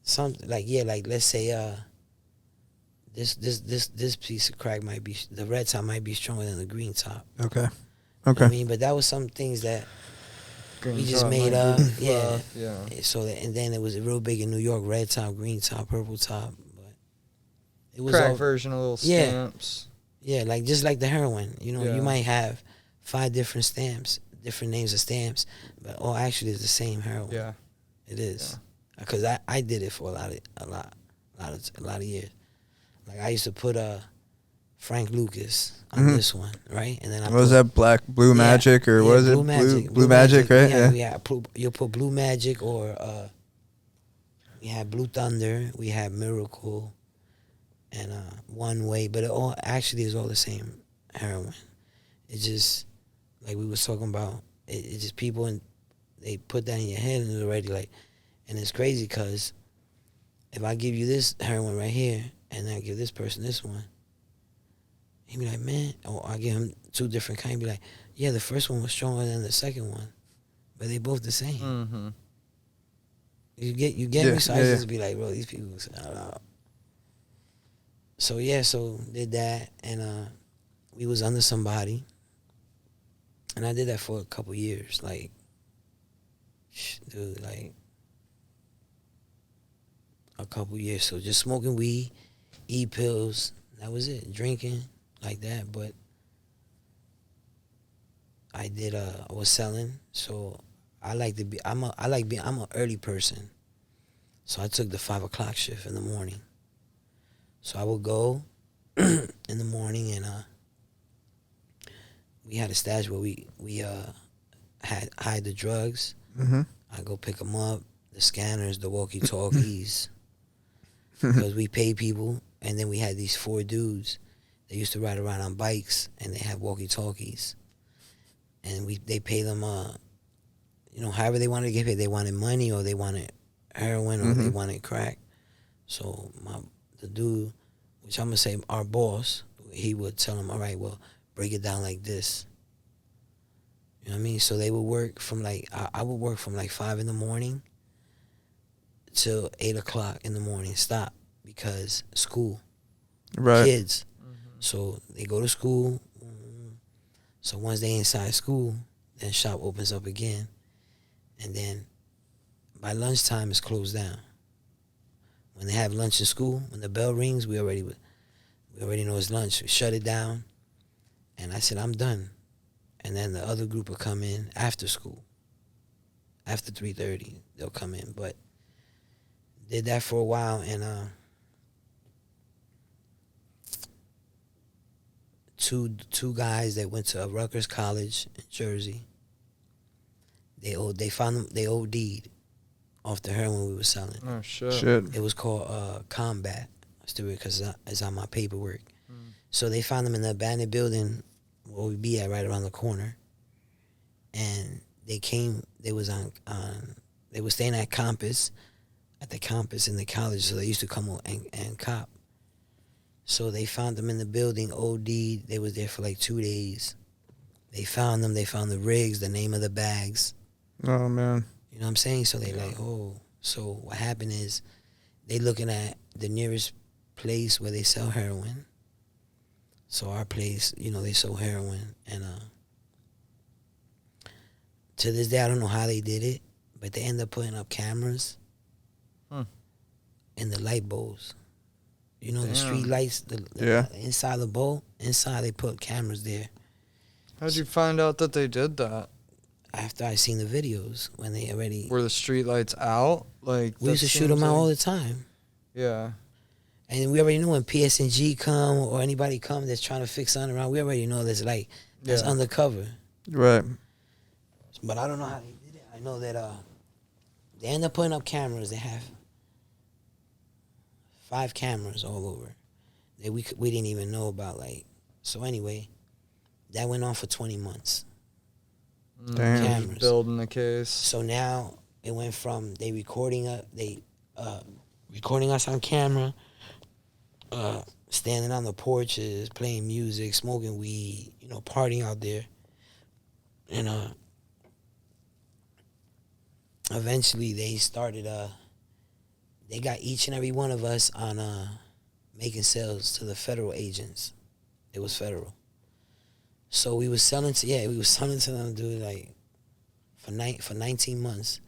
Something like let's say this piece of crack might be, the red top might be stronger than the green top. Okay. You know what I mean, but that was some things that we just made up. Yeah. Yeah. So and then it was real big in New York: red top, green top, purple top. But it was crack all, version of little stamps. Yeah, like just like the heroin. You know, Yeah. you might have 5 different stamps, different names of stamps, but all actually is the same heroin. Yeah. It is. Because I did it for a lot of years. Like I used to put Frank Lucas on this one, right? And then was that Blue Magic or what is it? Blue Magic, right? Yeah. You'll put Blue Magic or we had Blue Thunder, we had Miracle, and One Way, but it all actually is all the same heroin. It's just like we was talking about. It's just people and they put that in your head and it's already like, and it's crazy because if I give you this heroin right here and then I give this person this one, he'd be like, man, or I give him 2 different kinds, he'd be like, yeah, the first one was stronger than the second one, but they both the same. Mm-hmm. You get me? So I just be like, bro, these people, I don't know. So did that, and we was under somebody, and I did that for a couple years, like, dude, like, a couple years. So just smoking weed, eat pills, that was it. Drinking, like that, but I was selling, so I'm an early person. So I took the 5 o'clock shift in the morning. So I would go in the morning and we had a stash where we had hide the drugs. Mm-hmm. I go pick them up, the scanners, the walkie-talkies, because we pay people. And then we had these 4 dudes that used to ride around on bikes, and they had walkie-talkies. And they pay them, however they wanted to get paid. They wanted money, or they wanted heroin, or they wanted crack. So the dude, which I'm gonna say our boss, he would tell them, all right, well, break it down like this. You know what I mean? So they would work from I would work from 5 in the morning till 8 o'clock in the morning. Stop, because school, right? Kids. So they go to school. So once they inside school, then shop opens up again, and then by lunchtime it's closed down. When they have lunch in school, when the bell rings, we already know it's lunch. We shut it down, and I said, I'm done. And then the other group will come in after school. After 3:30, they'll come in. But did that for a while, and two guys that went to Rutgers College in Jersey, they found them, they OD'd off the heroin we were selling. Oh, shit. It was called Combat. Let's do it because it's on my paperwork. So they found them in the abandoned building where we be at, right around the corner. And they were staying at the campus in the college, so they used to come and cop. So they found them in the building, OD'd. They was there for 2 days. They found them. They found the rigs, the name of the bags. Oh, man. You know what I'm saying? So they So what happened is they looking at the nearest place where they sell heroin. So our place, they sell heroin. And to this day, I don't know how they did it, but they end up putting up cameras in the light bowls. The street lights, the inside the bowl, inside they put cameras there. How'd you find out that they did that? After I seen the videos, when they already... Were the street lights out? We used to shoot them out all the time. Yeah. And we already know when PSG come or anybody come that's trying to fix something around, we already know that's that's undercover. Right. But I don't know how they did it. I know that they end up putting up cameras. They have 5 cameras all over that we didn't even know about. So anyway, that went on for 20 months. Damn. Cameras. Building the case. So now it went from they recording us on camera, standing on the porches, playing music, smoking weed, partying out there. And eventually they started they got each and every one of us on making sales to the federal agents. It was federal. So we was selling to them, dude, for 19 months.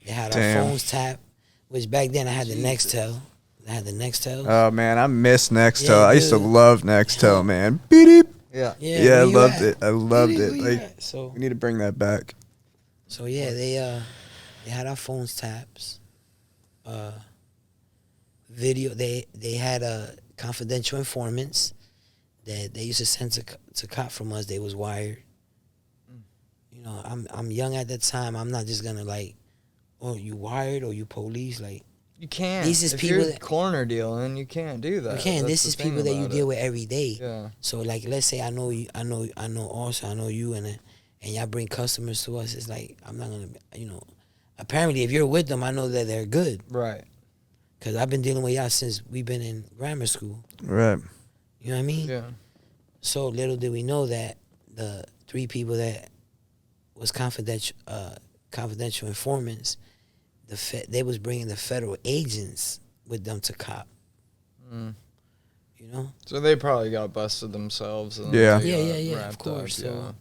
They had our phones tapped, which back then I had the Nextel. Oh man, I miss Nextel. Yeah, I used to love Nextel, man. Beep. Yeah, I loved it. I loved it. Like, so we need to bring that back. So yeah, they had our phones taps. Video. They had confidential informants that they used to send to cop from us. They was wired. You know, I'm young at that time. I'm not just gonna like, oh, you wired or you police, like. You can't. These is if people you're that, corner dealing, you can't do that. You can't. This is people that you deal with every day. Yeah. So like, let's say I know you, I know also I know you, and y'all bring customers to us. It's like I'm not gonna, Apparently, if you're with them, I know that they're good. Right. Cause I've been dealing with y'all since we've been in grammar school. Right. You know what I mean? Yeah. So little did we know that the 3 people that was confidential informants. They was bringing the federal agents with them to cop. You know. So they probably got busted themselves. And yeah. Of course. Up,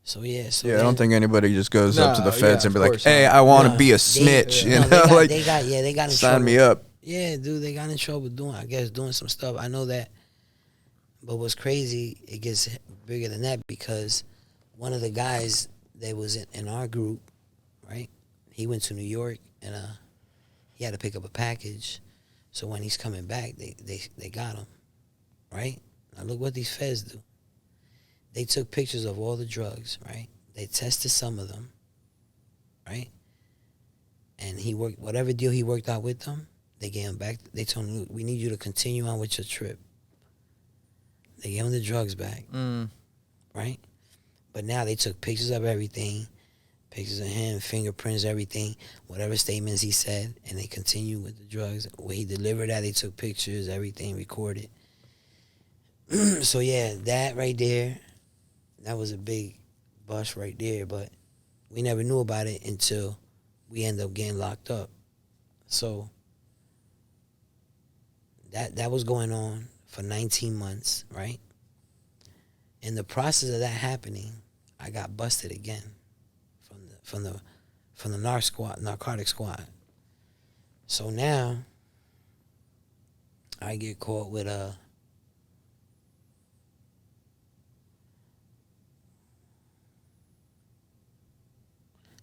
So yeah. I don't think anybody just goes up to the feds and be like, "Hey, I want to be a snitch." They got in trouble. Sign me up. Yeah, dude, they got in trouble doing some stuff. I know that. But what's crazy, it gets bigger than that because one of the guys that was in our group, right? He went to New York and he had to pick up a package. So when he's coming back, they got him, right? Now look what these feds do. They took pictures of all the drugs, right? They tested some of them, right? And whatever deal he worked out with them, they gave him back. They told him, we need you to continue on with your trip. They gave him the drugs back, right? But now they took pictures of everything. Pictures of him, fingerprints, everything, whatever statements he said, and they continued with the drugs. Where he delivered that, they took pictures, everything recorded. So yeah, that right there, that was a big bust right there, but we never knew about it until we ended up getting locked up. So that was going on for 19 months, right? In the process of that happening, I got busted again. From the narcotic squad. So now I get caught with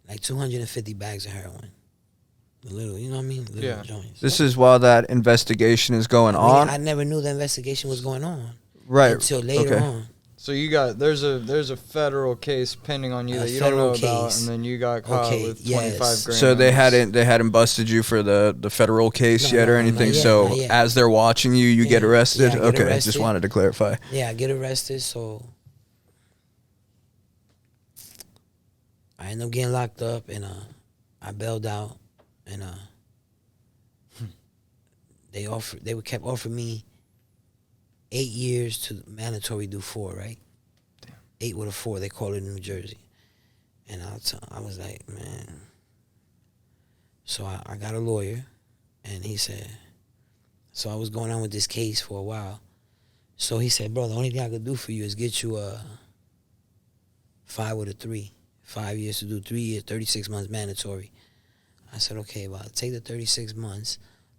like 250 bags of heroin. Little, you know what I mean? Little joints. This is while that investigation is going on. I never knew the investigation was going on. Right. Until later on. So you got there's a federal case pending on you that you don't know about, and then you got caught with 25 grams. So they hadn't busted you for the federal case yet or anything. So as they're watching you get arrested. Yeah, okay, arrested. Just wanted to clarify. Yeah, I get arrested. So I end up getting locked up, and I bailed out, and they kept offering me 8 years to mandatory do 4, right? Damn. 8 with a 4, they call it in New Jersey. And I was like, man. So I got a lawyer, and he said, so I was going on with this case for a while. So he said, bro, the only thing I could do for you is get you a 5 with a 3. 5 years to do 3 years, 36 months mandatory. I said, okay, well, I'll take the 36 months.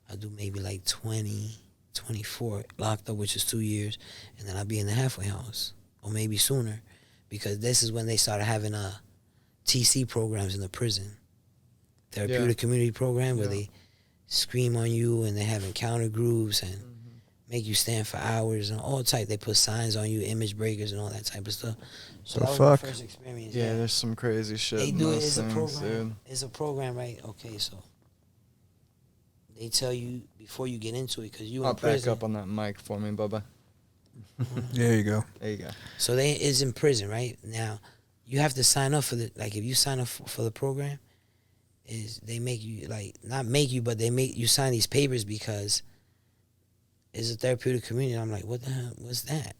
I'll do maybe like 20, 24 locked up, which is 2 years, and then I'll be in the halfway house, or maybe sooner, because this is when they started having TC programs in the prison, therapeutic community program, where they scream on you and they have encounter groups and make you stand for hours and all type. They put signs on you, image breakers and all that type of stuff. So that was my first experience. Yeah, there's some crazy shit. They do it as things, a program. Dude. It's a program, right? Okay, so they tell you before you get into it, because you in prison. Back up on that mic for me, Bubba. There you go. There you go. So they is in prison, right? Now, you have to sign up for if you sign up for the program, is they make you, not make you, but they make you sign these papers because it's a therapeutic community. I'm like, what the hell? What's that?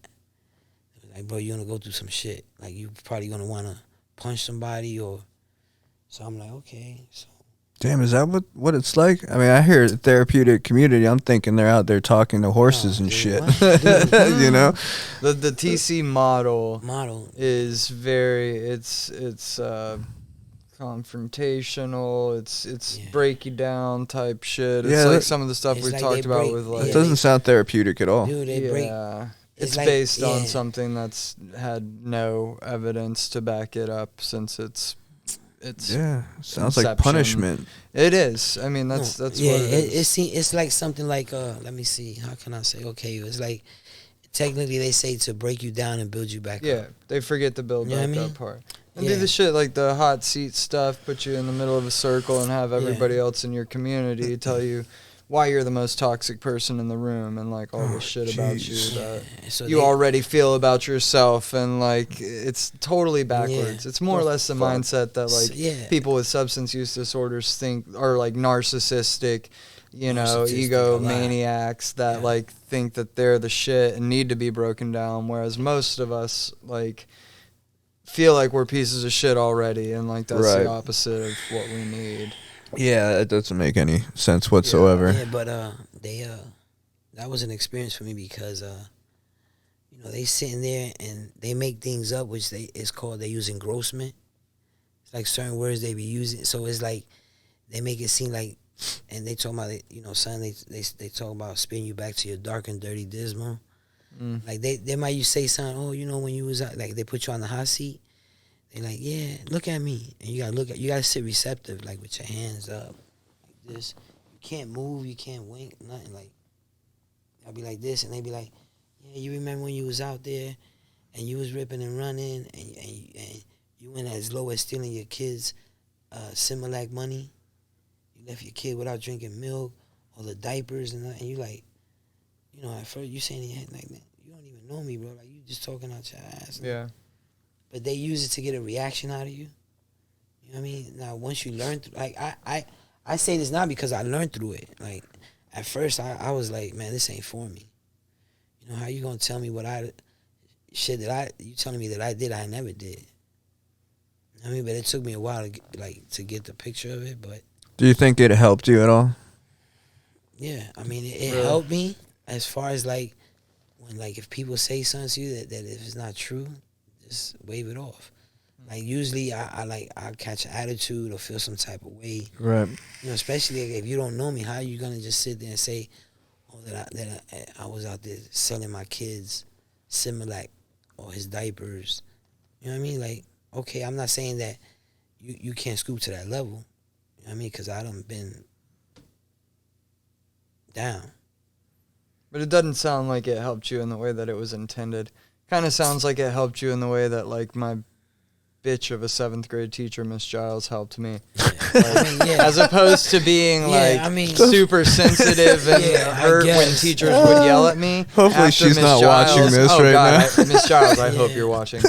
Like, bro, you're going to go through some shit. Like, you probably going to want to punch somebody or... So I'm like, okay, so... Damn, is that what it's like? I mean, I hear therapeutic community. I'm thinking they're out there talking to horses and shit. You know, the TC model is very it's confrontational. It's Yeah. break you down type shit. It's Yeah, like that- some of the stuff It's we like talked they about break- with yeah, like It doesn't sound therapeutic at all. Dude, they break. yeah. It's It's like- based on yeah. something that's had no evidence to back it up since it's Yeah, sounds like Inception. punishment. It is. I mean, that's No, what it is. It's like something like let me see, how can I say? Okay, it's like technically they say to break you down and build you back Yeah, up. they forget the build You know back what I mean? up part. And Yeah. do the shit like the hot seat stuff, put you in the middle of a circle and have everybody else in your community tell you why you're the most toxic person in the room and like all this shit about you jeez. that So you already feel about yourself, and like it's totally backwards. Yeah. It's more or less the mindset that like yeah. people with substance use disorders think are like narcissistic, you know, Narcissistic a lot. egomaniacs that Yeah. like think that they're the shit and need to be broken down, whereas most of us like feel like we're pieces of shit already, and like that's Right. the opposite of what we need. Yeah, it doesn't make any sense whatsoever. Yeah, but they that was an experience for me because you know, they sitting there and they make things up, which it's called, they use engrossment. It's like certain words they be using, so it's like they make it seem like, and they talk about it, you know, son, they talk about spinning you back to your dark and dirty dismal. Like they might say something, oh, you know, when you was out, like they put you on the hot seat, they like, yeah, look at me, and you gotta sit receptive, like with your hands up, like this. You can't move, you can't wink, nothing. Like I'll be like this, and they be like, yeah, you remember when you was out there, and you was ripping and running, and you went as low as stealing your kids' Similac money. You left your kid without drinking milk or the diapers, and you like, you know, at first you saying in your head like, man, you don't even know me, bro. Like you just talking out your ass. Yeah. But they use it to get a reaction out of you. You know what I mean? Now, once you learn, like I say this now because I learned through it. Like at first, I was like, man, this ain't for me. You know, how you gonna tell me what you telling me that I did, I never did. You know what I mean? But it took me a while to get the picture of it. But Do you think it helped you at all? yeah, I mean, it Really? helped me as far as like when like if people say something to you that if it's not true, just wave it off. Like usually I catch an attitude or feel some type of way. Right. You know, especially if you don't know me, how are you gonna just sit there and say, oh, that I was out there selling my kids Similac or his diapers? You know what I mean? Like, okay, I'm not saying that you can't scoop to that level. You know what I mean? Because I done been down. But it doesn't sound like it helped you in the way that it was intended. Kind of sounds like it helped you in the way that like my bitch of a 7th grade teacher, Miss Giles, helped me. I mean, yeah. As opposed to being Yeah, like I mean- super sensitive and Yeah, I hurt when guess. teachers would yell at me. Hopefully after she's Miss not watching Giles- this oh right God, now. Miss Giles, I hope Yeah. you're watching.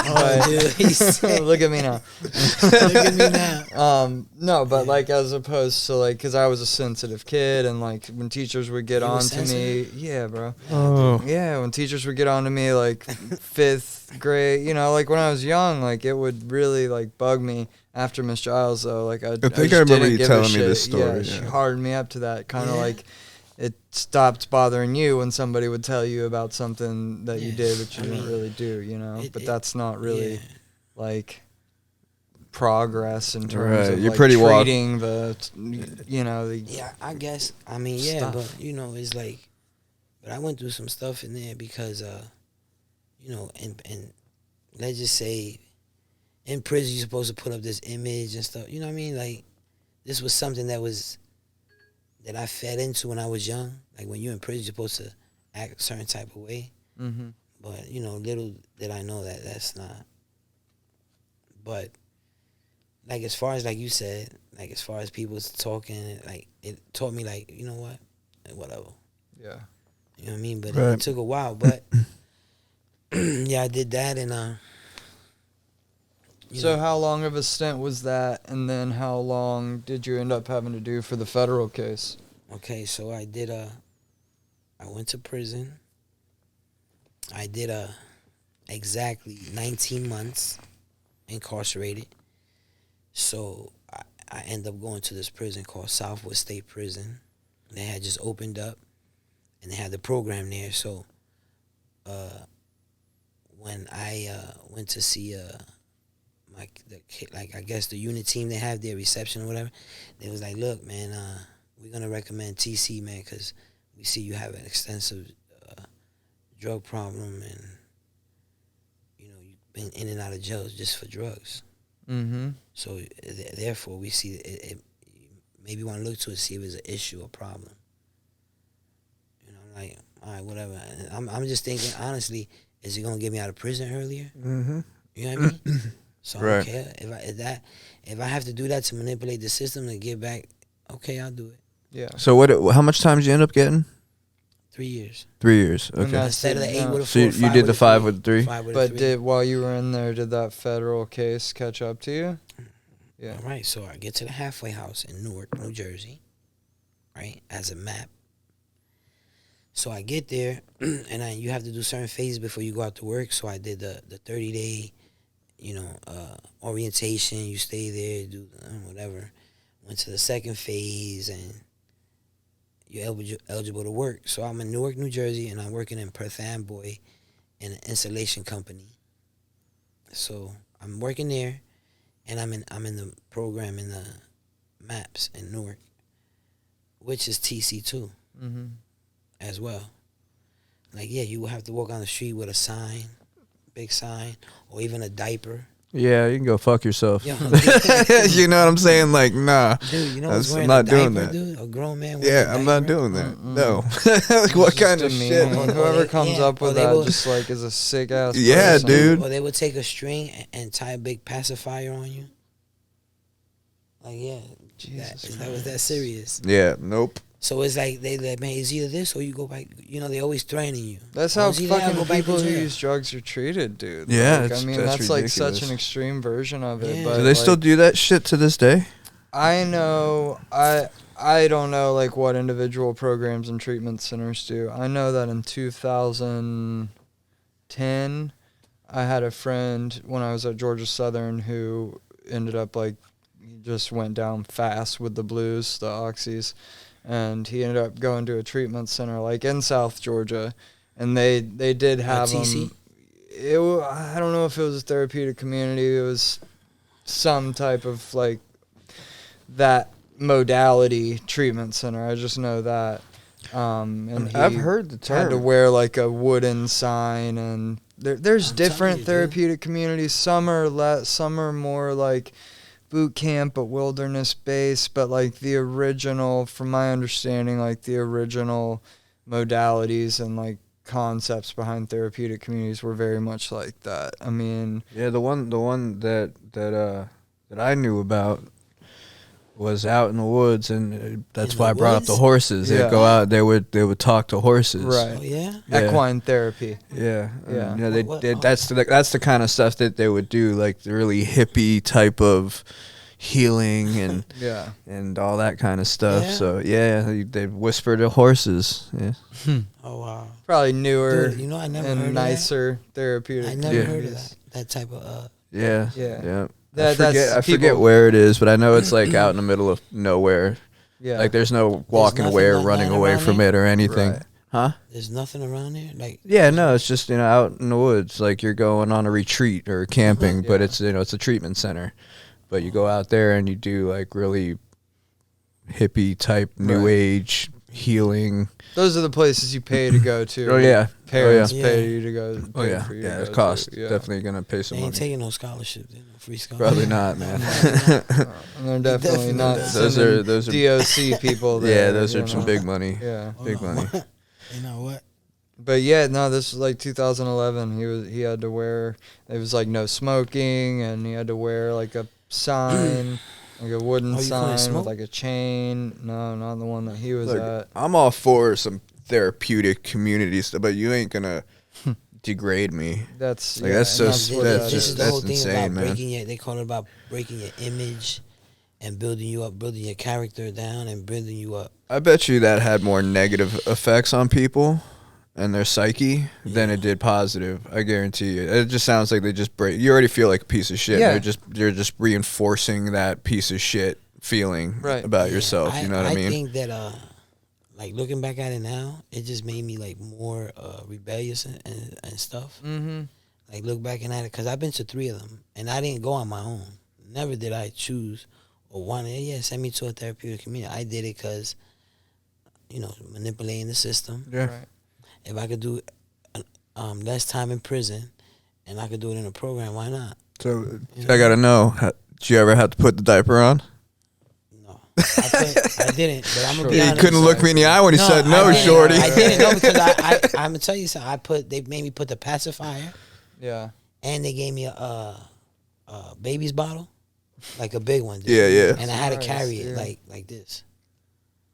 Oh, dude, he's sick. Look at me now. Look at me now. No, but like as opposed to like, cause I was a sensitive kid, and like when teachers would get You on was to me, sensitive? yeah, bro. Oh. Yeah, when teachers would get on to me like 5th grade, you know, like when I was young, like it would really like bug me. After Miss Giles, though, like I think I just remember didn't you give a telling me shit. this story, She yeah. hardened me up to that kind of Yeah. like it stopped bothering you when somebody would tell you about something that you Yeah. did but you I didn't mean, really do, you know. But that's not really Yeah. like progress in terms Right, of you're like pretty treating the, you know, the Yeah, I guess. I mean, yeah, Stuff. but you know, it's like, but I went through some stuff in there because, you know, and let's just say, in prison you're supposed to put up this image and stuff. You know what I mean? Like, this was something that I fed into when I was young. Like when you're in prison, you're supposed to act a certain type of way. mm-hmm. But you know, little did I know that that's not. But like as far as like you said, like as far as people talking, like it taught me like, you know what, like, whatever. Yeah. You know what I mean? But Right. it took a while. But yeah, I did that, and you So know, how long of a stint was that, and then how long did you end up having to do for the federal case? okay, so I did I went to prison. I did exactly 19 months incarcerated. So I ended up going to this prison called Southwood State Prison. They had just opened up, and they had the program there. So when I went to see I guess the unit team they have, their reception or whatever, they was like, look, man, we're gonna recommend TC, man, because we see you have an extensive drug problem, and you know you've been in and out of jail just for drugs. Mm-hmm. So therefore, we see it maybe want to look to it, see if it's an issue or problem. You know, I'm like, all right, whatever. And I'm just thinking, honestly, is he gonna get me out of prison earlier? Mm-hmm. You know what I mean? So Right. I don't care if I have to do that to manipulate the system to get back. Okay, I'll do it. Yeah. So how much time did you end up getting? 3 years. 3 years. And Okay. that's Instead of the 8 with a 4, So you did the 5 with the 3? 5 with a But 3. while you were in there, did that federal case catch up to you? Yeah. All right, so I get to the halfway house in Newark, New Jersey, right, as a map. So I get there, and you have to do certain phases before you go out to work. So I did the 30-day, orientation. You stay there, do whatever. Went to the second phase, and you're eligible to work. So I'm in Newark, New Jersey, and I'm working in Perth Amboy in an installation company. So I'm working there, and I'm in the program in the MAPS in Newark, which is TC2 Mm-hmm. as well. Like, yeah, you will have to walk on the street with a sign, big sign, or even a diaper. Yeah, you can go fuck yourself. Yo, You know what I'm saying? Like, nah. dude, you know what's wearing I'm not a diaper, doing that. dude? A grown man wearing a Yeah, I'm not diaper? doing that. Mm-mm. No. Like, what kind of shit? Demeaning. Whoever they- comes yeah, up with or they that will- just like is a sick ass. Yeah, person. dude. Or they would take a string and tie a big pacifier on you. Like, yeah, Jesus that was that serious. Yeah, nope. So it's like they like, man, it's either this or you go back. You know, they always threatening you. That's Or how it's either that or fucking go back to people who jail. use drugs are treated, dude. Yeah, Like, it's- I mean that's that's like such ridiculous. an extreme version of it. Yeah. But Do they still like, do that shit to this day? I know. I don't know like what individual programs and treatment centers do. I know that in 2010, I had a friend when I was at Georgia Southern who ended up like he just went down fast with the blues, the oxys, and he ended up going to a treatment center like in South Georgia, and they did have TC? him. I don't know if it was a therapeutic community. It was some type of like that modality treatment center. I just know that. And he I've heard the had to term. wear like a wooden sign, and there's I'm telling different you, dude. therapeutic communities. Some are more like boot camp but wilderness based, but like the original, from my understanding, like the original modalities and like concepts behind therapeutic communities were very much like that. I mean, Yeah, the one that I knew about was out in the woods, and that's In why I the brought up the woods? horses. Yeah. They'd go out. They would talk to horses. Right. Oh yeah. Yeah. equine therapy. Yeah. Yeah. Yeah. What- That's the kind of stuff that they would do, like the really hippie type of healing and Yeah. and all that kind of stuff. Yeah. So yeah, they whisper to horses. Yeah. Oh wow. Probably newer Dude, you know I never heard and of nicer therapeutic. that. I never Yeah. heard of communities. that type of Yeah. Yeah. Yeah. That- I that's forget people- where it is, but I know it's like out in the middle of nowhere. Yeah. Like there's no walking nothing away or like running that away around from there? it or anything. Right. Huh? There's nothing around there. Like Yeah, no, it's just, out in the woods, like you're going on a retreat or camping, but Yeah. it's a treatment center. But you go out there and you do like really hippie type new Right. age healing. Those are the places you pay to go to. Oh yeah. Parents Oh, yeah. pay you to go. Oh pay yeah. for you Yeah, to it go costs. to, yeah. Definitely gonna pay they some ain't money. taking no scholarship. They no free scholarship. Probably not, man. And they're definitely not Those sending are- those are- DOC people there. Yeah, those you are some know? big money. Yeah. Big money. You know what? But yeah, no, this was like 2011. He had to wear, it was like no smoking, and he had to wear like a sign, like a wooden Oh, you couldn't sign smoke? with like a chain. No, not the one that he was Look, at. I'm all for some therapeutic community stuff, but you ain't gonna degrade me. That's Like, that's so and s- what that's- that This is. is the whole thing insane, about man. breaking your. They call it about breaking your image, and building you up, building your character down, and building you up. I bet you that had more negative effects on people and their psyche than it did positive. I guarantee you. It just sounds like they just break. You already feel like a piece of shit. Yeah. They're just reinforcing that piece of shit feeling Right. about Yeah, yourself. You know what I mean? I think that like looking back at it now, it just made me like more rebellious and stuff. Mm-hmm. Like, look back at it, because I've been to 3 of them, and I didn't go on my own. Never did I choose or want to, send me to a therapeutic community. I did it because, manipulating the system. Yeah. Right. If I could do less time in prison and I could do it in a program, why not? So I gotta know, did you ever have to put the diaper on? No. I didn't, but I'm going to be He honest. couldn't look me in the eye when he said no, Shorty. I didn't know because I'm going to tell you something. They made me put the pacifier. Yeah. And they gave me a baby's bottle, like a big one. Dude. Yeah. And I had to Nice, carry it dude. like this.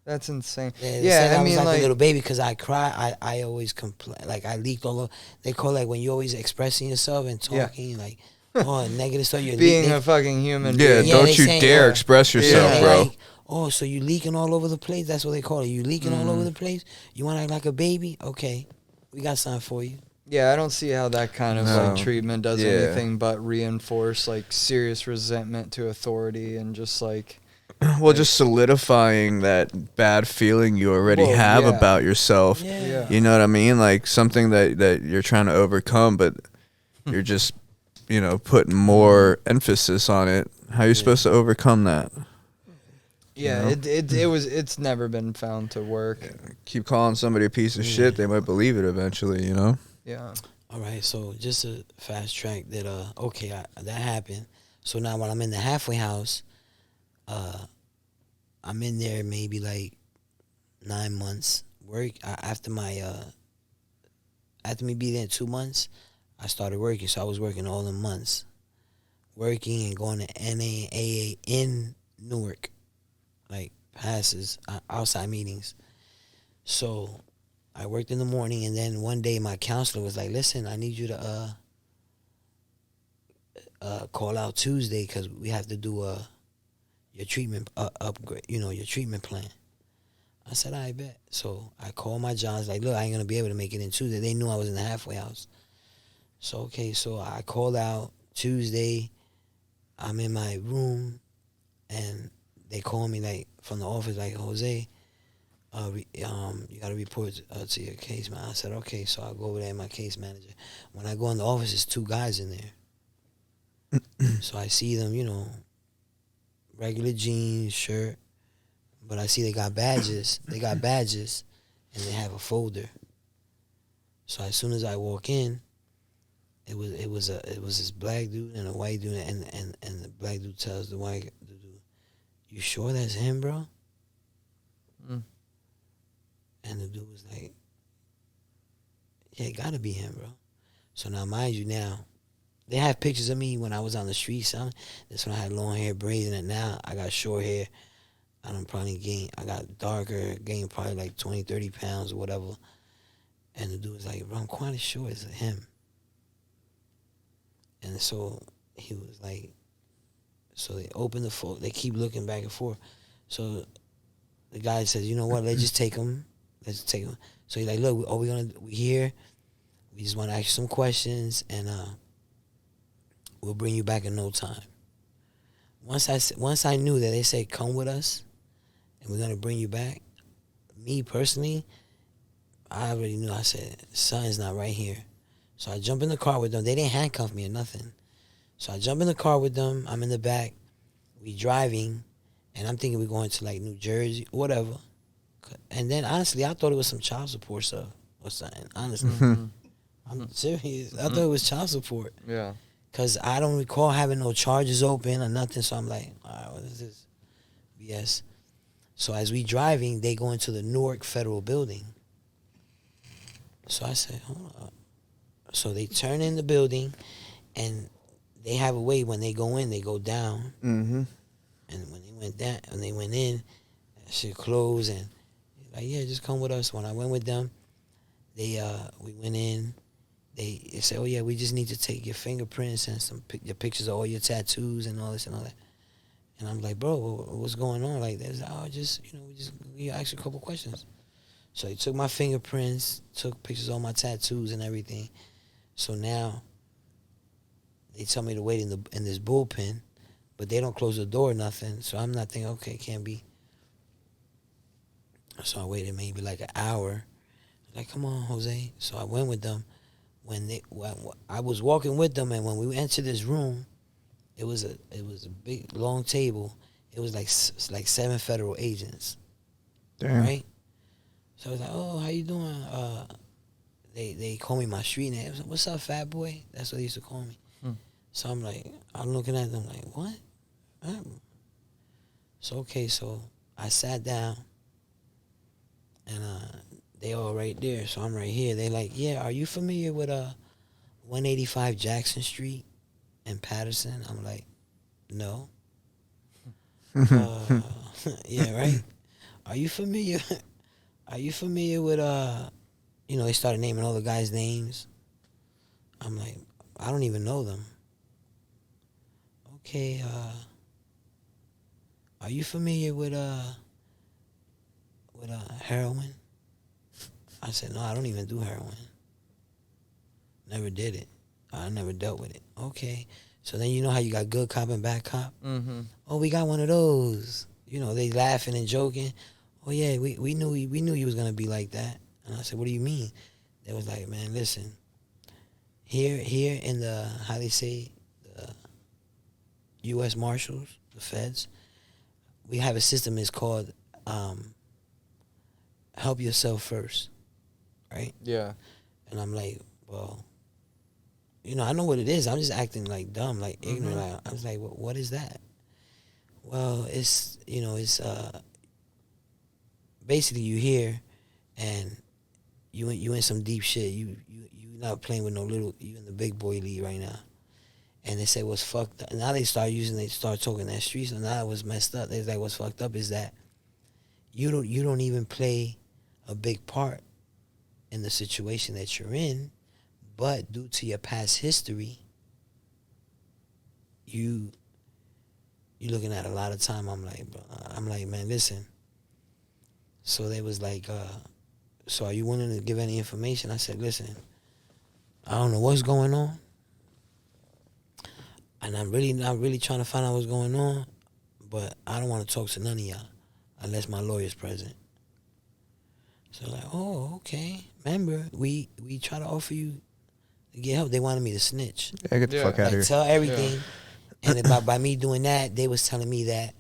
That's insane. Yeah, I mean, like a little baby because I cry. I always complain. Like, I leaked all over. They call, like, when you're always expressing yourself and talking, like, negative stuff. You're being a fucking human Yeah, being. don't you dare express yourself, bro. Like, so you leaking all over the place? That's what they call it. You leaking all over the place? You want to act like a baby? Okay, we got something for you. Yeah, I don't see how that kind of like treatment does anything but reinforce like serious resentment to authority and just like just solidifying that bad feeling you already have about yourself. Yeah. You know what I mean? Like something that you're trying to overcome, but you're just, putting more emphasis on it. How are you supposed to overcome that? Yeah, it's never been found to work. Keep calling somebody a piece of shit, they might believe it eventually, Yeah. All right, so just to fast track that, that happened. So now when I'm in the halfway house, I'm in there maybe like 9 months. After me being there 2 months, I started working. So I was working all the months, working and going to NAAA in Newark, like passes, outside meetings. So I worked in the morning, and then one day my counselor was like, "Listen, I need you to call out Tuesday because we have to do your treatment upgrade. Your treatment plan." I said, "I bet." So I called my Johns like, "Look, I ain't gonna be able to make it in Tuesday." They knew I was in the halfway house. So so I called out Tuesday. I'm in my room, and they call me like from the office like, "Jose, you got to report to your case man." I said, "Okay." So I go over there, my case manager. When I go in the office, there's 2 guys in there. So I see them, regular jeans, shirt, but I see they got badges. They got badges, and they have a folder. So as soon as I walk in, it was this black dude and a white dude, and the black dude tells the white dude, "You sure that's him, bro?" Mm. And the dude was like, "Yeah, it gotta be him, bro." So now, mind you, now they have pictures of me when I was on the street, son. That's when I had long hair, braids, and now I got short hair. I got darker, gained probably like 20, 30 pounds or whatever. And the dude was like, "Bro, I'm quite sure it's him." And so he was like, so they open the phone, they keep looking back and forth. So the guy says, "You know what, let's just take him. Let's take him." So he's like, "Look, we here. We just want to ask you some questions, and we'll bring you back in no time." Once I knew that they said, "Come with us, and we're gonna bring you back," me personally, I already knew. I said, "Something's not right here." So I jump in the car with them. They didn't handcuff me or nothing. So I jump in the car with them. I'm in the back. We driving, and I'm thinking we're going to like New Jersey, whatever. And then honestly, I thought it was some child support stuff or something. Honestly, I'm serious. I thought it was child support. Yeah. Cause I don't recall having no charges open or nothing. So I'm like, all right, what is this? BS. So as we driving, they go into the Newark Federal Building. So I said, hold up. So they turn in the building, and they have a way when they go in, they go down. Mm-hmm. And when they went in, shit closed, and like, "Yeah, just come with us." When I went with them, we went in. They said, "Oh yeah, we just need to take your fingerprints and your pictures of all your tattoos and all this and all that." And I'm like, "Bro, what's going on?" Like, there's we asked you a couple questions. So they took my fingerprints, took pictures of all my tattoos and everything. So now they tell me to wait in this bullpen, but they don't close the door or nothing. So I'm not thinking, okay, can't be. So I waited maybe like an hour. Like, "Come on, Jose." So I went with them. when I was walking with them, and when we entered this room, it was a big long table. It was like 7 federal agents. Damn. Right. So I was like, oh, how you doing? They call me my street name. What's up, fat boy? That's what they used to call me. So I'm looking at them like, what? So okay, so I sat down, and they all right there. So I'm right here. They like, yeah, are you familiar with 185 Jackson Street in Patterson? I'm like, no. Yeah, right. Are you familiar? Are you familiar with they started naming all the guys' names. I'm like, I don't even know them. Okay, are you familiar with heroin? I said, no, I don't even do heroin. Never did it. I never dealt with it. Okay. So then you know how you got good cop and bad cop? Mm-hmm. Oh, we got one of those. They laughing and joking. Oh yeah, we knew he was gonna be like that. And I said, what do you mean? They was like, man, listen. Here in the, how they say, the U.S. Marshals, the feds, we have a system. It's called help yourself first, right? Yeah. And I'm like, well, I know what it is. I'm just acting like dumb, like ignorant. Mm-hmm. I was like, well, what is that? Well, it's basically you here, and you in some deep shit. You not playing with no little. You in the big boy league right now. And they say what's fucked up. And now they start talking that street. So now it was messed up. They like what's fucked up is that you don't even play a big part in the situation that you're in, but due to your past history, you're looking at a lot of time. I'm like, man, listen. So they was like, so are you willing to give any information? I said, listen, I don't know what's going on. And I'm really not really trying to find out what's going on, but I don't want to talk to none of y'all unless my lawyer's present. So like, oh, okay. Remember, we try to offer you to get help. They wanted me to snitch. Yeah, get the fuck out of here. Tell everything. Yeah. And by me doing that, they was telling me that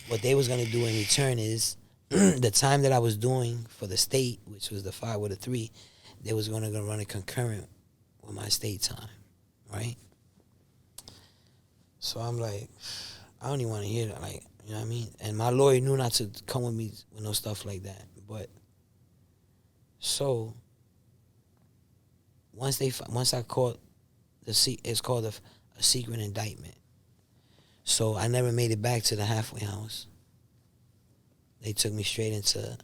what they was going to do in return is the time that I was doing for the state, which was the 5 with a 3, they was going to run it concurrent with my state time, right? So I'm like, I don't even want to hear that, like, you know what I mean? And my lawyer knew not to come with me with no stuff like that. But so once I caught it's called a secret indictment. So I never made it back to the halfway house. They took me straight into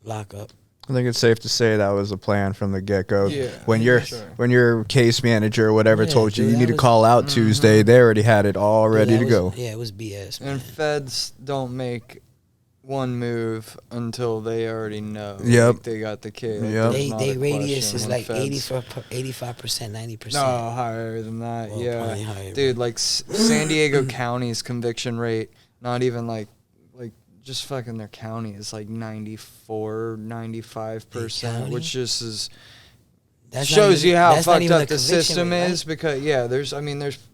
lockup. I think it's safe to say that was a plan from the get-go. Yeah, when your case manager or whatever told you dude, you need to call out Tuesday, they already had it all ready to go. Yeah, it was BS, man. And feds don't make one move until they already know. Yep. Like they got the case. Yep. They radius is like 85%, 90%. No, higher than that. Well, yeah, plenty higher, dude. bro. Like San Diego County's conviction rate, not even like just fucking their county is like 94, 95%, which just is shows you how fucked up the system is. Because there's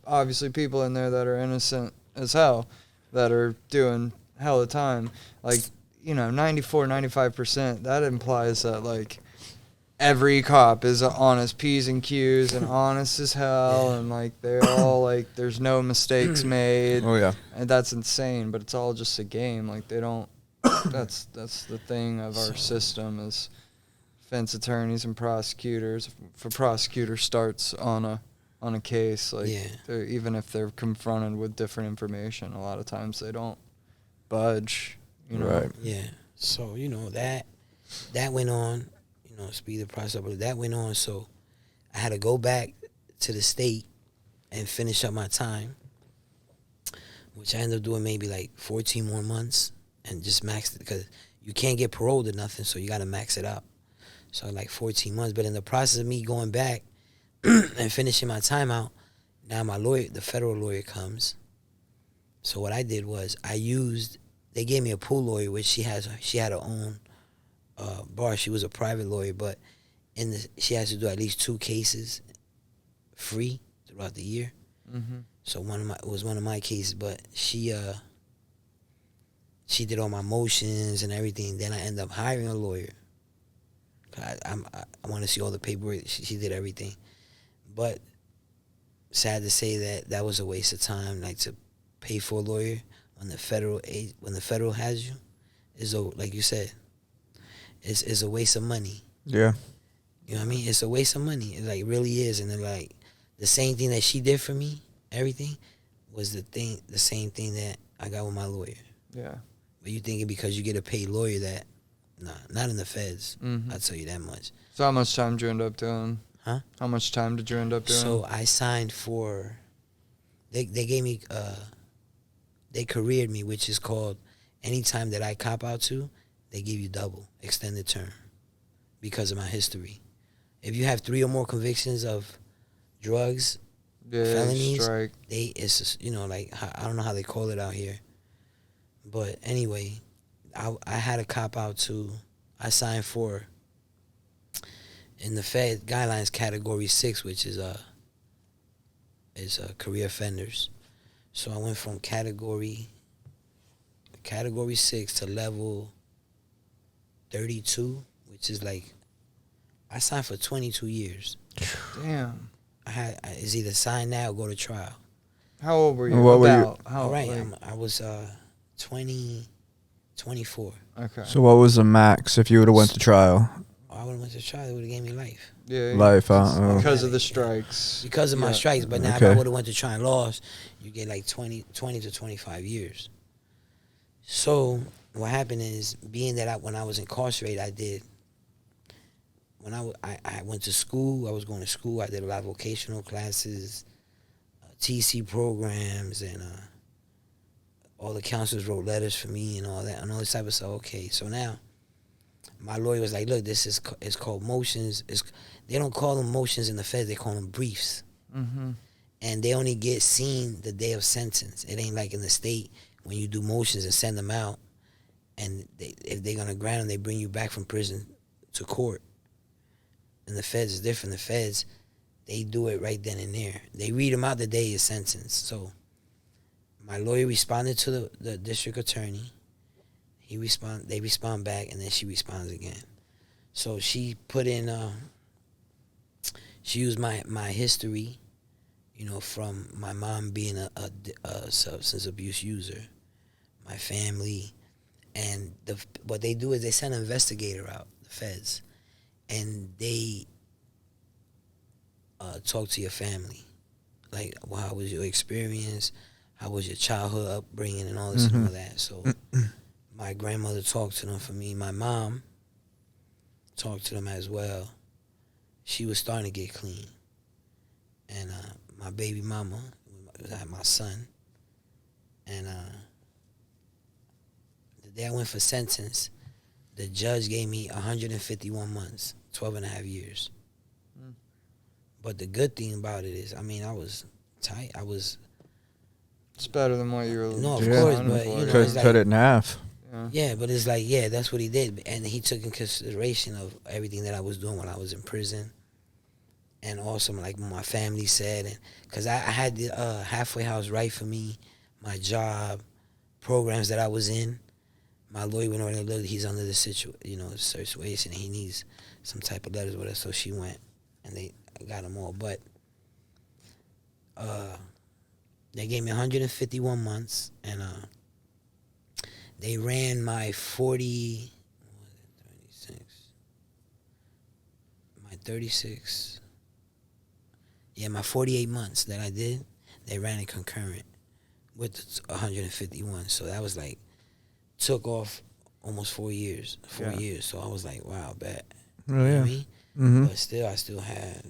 obviously people in there that are innocent as hell that are doing hell of time. Like 94, 95%. That implies that like every cop is on his P's and Q's and honest as hell, and like they're all like there's no mistakes made. Oh yeah, and that's insane. But it's all just a game. Like they don't. That's the thing of our system is defense attorneys and prosecutors. If a prosecutor starts on a case, like even if they're confronted with different information, a lot of times they don't budge. Right. Yeah. So that went on. Speed the process, but that went on. So I had to go back to the state and finish up my time, which I ended up doing maybe like 14 more months and just maxed it because you can't get paroled or nothing, so you got to max it out. So like 14 months. But in the process of me going back and finishing my time out, now my lawyer, the federal lawyer, comes. So what I did was they gave me a pool lawyer, which she had her own bar. She was a private lawyer, but she has to do at least 2 cases free throughout the year. Mm-hmm. So it was one of my cases, but she did all my motions and everything. Then I ended up hiring a lawyer. I want to see all the paperwork. She did everything, but sad to say that was a waste of time. Like, to pay for a lawyer when the federal has you is like you said, is a waste of money. Yeah. You know what I mean? It's a waste of money. It like really is. And then, like, the same thing that she did for me, everything, was the same thing that I got with my lawyer. Yeah. But you thinking because you get a paid lawyer that, nah, not in the feds. Mm-hmm. I'll tell you that much. So how much time did you end up doing? Huh? How much time did you end up doing? So I signed for, they gave me, they careered me, which is called, anytime that I cop out to, they give you double, extended term, because of my history. If you have 3 or more convictions of drugs, felonies, strike. it's just, like, I don't know how they call it out here. But anyway, I had a cop out to, I signed for, in the Fed guidelines, category 6, which is career offenders. So I went from category 6 to level 32, which is like, I signed for 22 years. Damn. It's either sign now or go to trial. How old were you? What were About? you? How, All right, like, I was 24. okay. So what was the max if you would have went to trial? I would have went to trial. They would have gave me life. Yeah. Life, huh? Because of the strikes. Because of my Yeah. strikes. But now if I would have went to trial and lost, you get like 20 to 25 years. So what happened is, being that when I was incarcerated, when I went to school, I was going to school. I did a lot of vocational classes, TC programs, and all the counselors wrote letters for me and all that, and all this type of stuff. Okay, so now my lawyer was like, look, this is it's called motions. They don't call them motions in the Feds. They call them briefs. Mm-hmm. And they only get seen the day of sentence. It ain't like in the state when you do motions and send them out, and if they're going to grant them, they bring you back from prison to court. And the Feds is different. The Feds, they do it right then and there. They read them out the day you're sentenced. So my lawyer responded to the district attorney. They respond back, and then she responds again. So she put in, she used my history, from my mom being a substance abuse user, my family, and what they do is they send an investigator out, the Feds, and they talk to your family, like, well, how was your experience, how was your childhood upbringing, and all this and all that. So my grandmother talked to them for me. My mom talked to them as well. She was starting to get clean. And my baby mama, I had my son. And the day I went for sentence, the judge gave me 151 months, 12 and a half years. Mm. But the good thing about it is, I was tight. It's better than what you were. No, of course, but it's like, cut it in half. Yeah, but it's like, that's what he did. And he took in consideration of everything that I was doing when I was in prison. And also, like, my family said, because I had the halfway house right for me, my job, programs that I was in. My lawyer went over and looked, he's under the situation, and he needs some type of letters with us. So she went, and they got them all. But they gave me 151 months, and they ran my 36. Yeah, my 48 months that I did, they ran it concurrent with the 151. So that was like, took off almost 4 years. 4 years. So I was like, wow, bad. Oh, You know yeah. what I mean? Mm-hmm. But still, I still had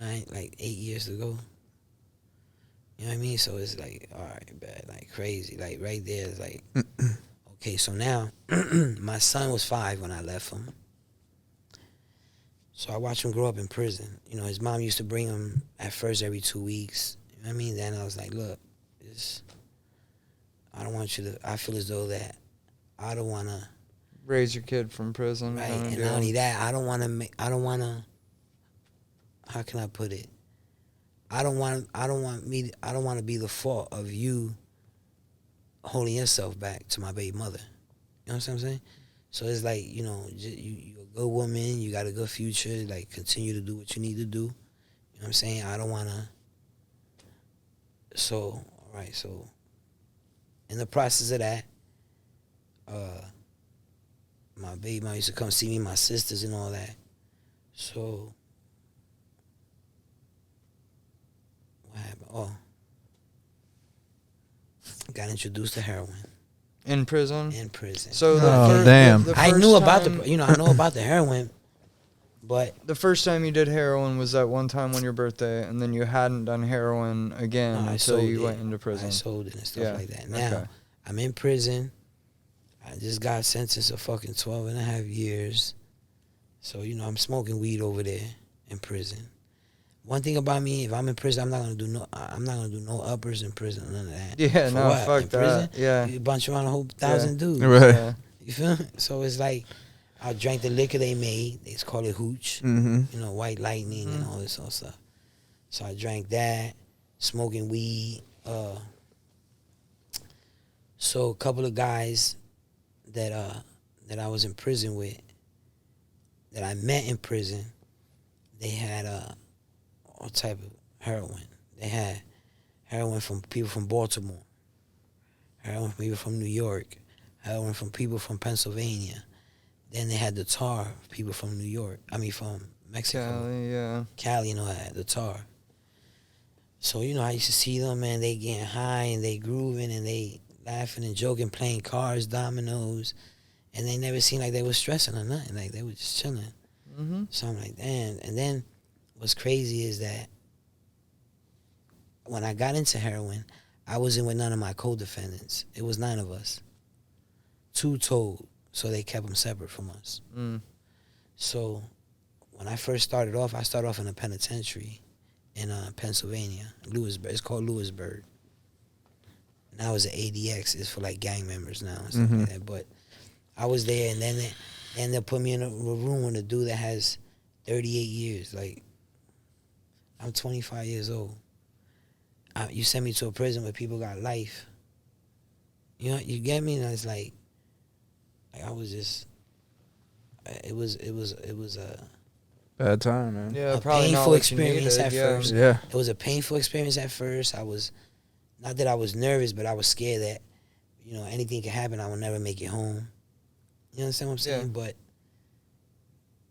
8 years to go. You know what I mean? So it's like, all right, bad, like crazy. Like right there, it's like, okay, so now, my son was 5 when I left him. So I watched him grow up in prison. His mom used to bring him at first every 2 weeks. You know what I mean? Then I was like, look, I don't want you to, I feel as though that I don't want to raise your kid from prison. Right, and not only that, I don't want to. How can I put it? I don't want to be the fault of you holding yourself back to my baby mother. You know what I'm saying? So it's like, you know, you're a good woman, you got a good future, like continue to do what you need to do. You know what I'm saying? I don't want to. So, all right, so in the process of that, my baby mom used to come see me, my sisters and all that. So, what happened? Oh, got introduced to heroin. In prison? In prison. So damn. I knew about I know about the heroin, but the first time you did heroin was that one time on your birthday, and then you hadn't done heroin again until you went into prison. I sold it and stuff like that. Now, I'm in prison. I just got sentenced to fucking 12 and a half years. So, you know, I'm smoking weed over there in prison. One thing about me, if I'm in prison, I'm not gonna do no uppers in prison, none of that. Yeah, For what? fuck in that. Prison, Yeah. you bunch around a whole 1,000 dudes. Right. Yeah. You feel me? So it's like, I drank the liquor they made. They call it hooch. Mm-hmm. You know, white lightning and all this other stuff. So I drank that, smoking weed. So a couple of guys that I was in prison with, that I met in prison, they had all type of heroin. They had heroin from people from Baltimore, heroin from people from New York, heroin from people from Pennsylvania. Then they had the tar, people from New York. I mean, from Mexico. Cali, yeah. Cali, you know, had the tar. So, you know, I used to see them, man, they getting high and they grooving and they laughing and joking, playing cards, dominoes. And they never seemed like they was stressing or nothing. Like, they were just chilling. Mm-hmm. So I'm like, damn. And then what's crazy is that when I got into heroin, I wasn't with none of my co-defendants. It was 9 of us. 2 told, so they kept them separate from us. Mm. So when I first started off, I started off in a penitentiary in Pennsylvania, Lewisburg. It's called Lewisburg. Now it's an ADX. It's for like gang members now and stuff like that. But I was there, and then they put me in a room with a dude that has 38 years. Like, I'm 25 years old. You send me to a prison where people got life. You know, you get me? And it's like I was just. It was a bad time, man. Yeah, a probably painful experience at first. Yeah. It was a painful experience at first. I was, not that I was nervous, but I was scared that, you know, anything could happen. I would never make it home. You understand what I'm saying? Yeah. But,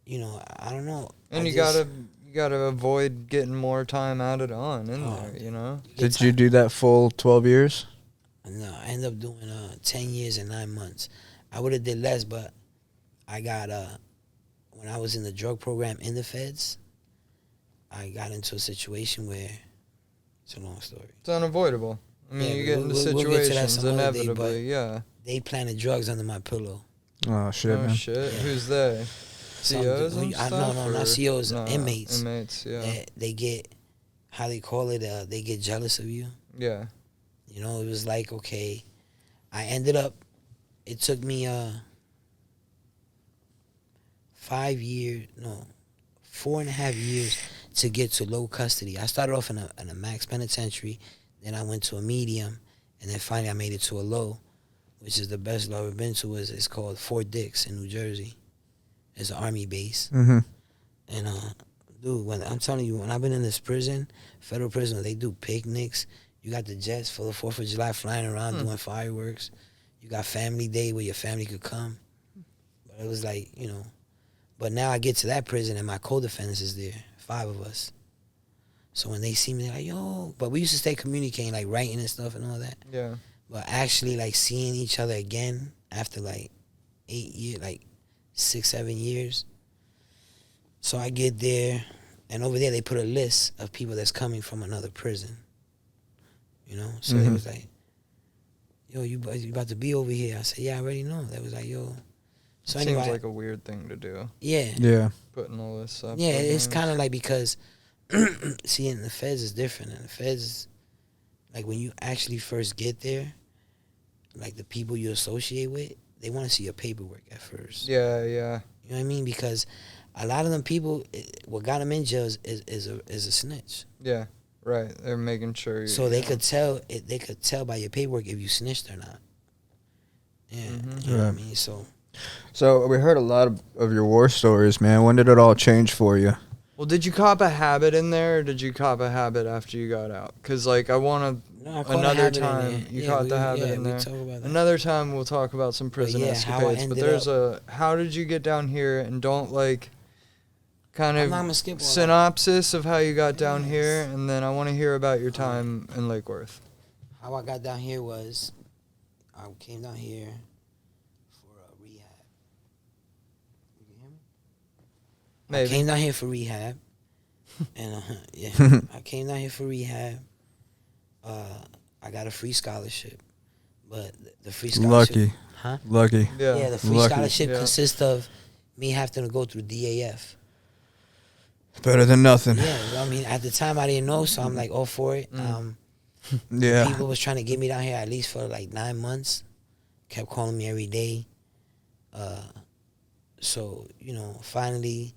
you know, I don't know. And you gotta avoid getting more time added on in there, you know? Did you do that full 12 years? No, I ended up doing 10 years and 9 months. I would have did less, but I got when I was in the drug program in the feds, I got into a situation where, it's a long story. It's unavoidable. I mean, Yeah, you get into we'll get to that situations some other day, inevitably, yeah. They planted drugs under my pillow. Oh, shit, Oh, man. shit. Yeah. Who's they? COs and stuff? No, not COs, inmates. Inmates, yeah. They get, how they call it, they get jealous of you. Yeah. You know, it was like, okay, I ended up, it took me 4.5 years to get to low custody. I started off in a max penitentiary, then I went to a medium, and then finally I made it to a low, which is the best low I've ever been to. It's called Fort Dix in New Jersey. It's an army base. Mm-hmm. And dude, when I'm telling you, when I've been in this prison, federal prison, they do picnics. You got the jets for the 4th of July flying around doing fireworks. You got family day where your family could come. But it was like, you know. But now I get to that prison and my co-defendants is there, 5 of us. So when they see me, they're like, yo. But we used to stay communicating, like writing and stuff and all that. Yeah. But actually, like, seeing each other again after, like, 6, 7 years. So I get there, and over there they put a list of people that's coming from another prison. You know? So they was like, yo, you about to be over here? I said, yeah, I already know. They was like, yo. So Seems anyway, like a weird thing to do. Yeah. Yeah. Putting all this stuff. Yeah, it's kind of like, because, see, in the feds is different. In the feds, like, when you actually first get there, like, the people you associate with, they want to see your paperwork at first. Yeah. You know what I mean? Because a lot of them people, what got them in jail is a snitch. Yeah. Right. They're making sure. So they could tell. They could tell by your paperwork if you snitched or not. Yeah. You know what I mean? So we heard a lot of your war stories, man. When did it all change for you? Well, did you cop a habit in there, or did you cop a habit after you got out? Because, like, I want to, another time, you caught the habit in there. Another time we'll talk about some prison escapades. But there's how did you get down here, and don't, like, kind of synopsis of how you got down here, and then I want to hear about your time in Lake Worth. How I got down here was, I came down here for rehab. You can hear me? Maybe. I came down here for rehab, and I came down here for rehab. I got a free scholarship, but the free scholarship, Lucky. Yeah, the free scholarship consists of me having to go through DAF. Better than nothing. Yeah, I mean, at the time I didn't know, so I'm like all for it. People was trying to get me down here at least for like 9 months. Kept calling me every day. So, finally,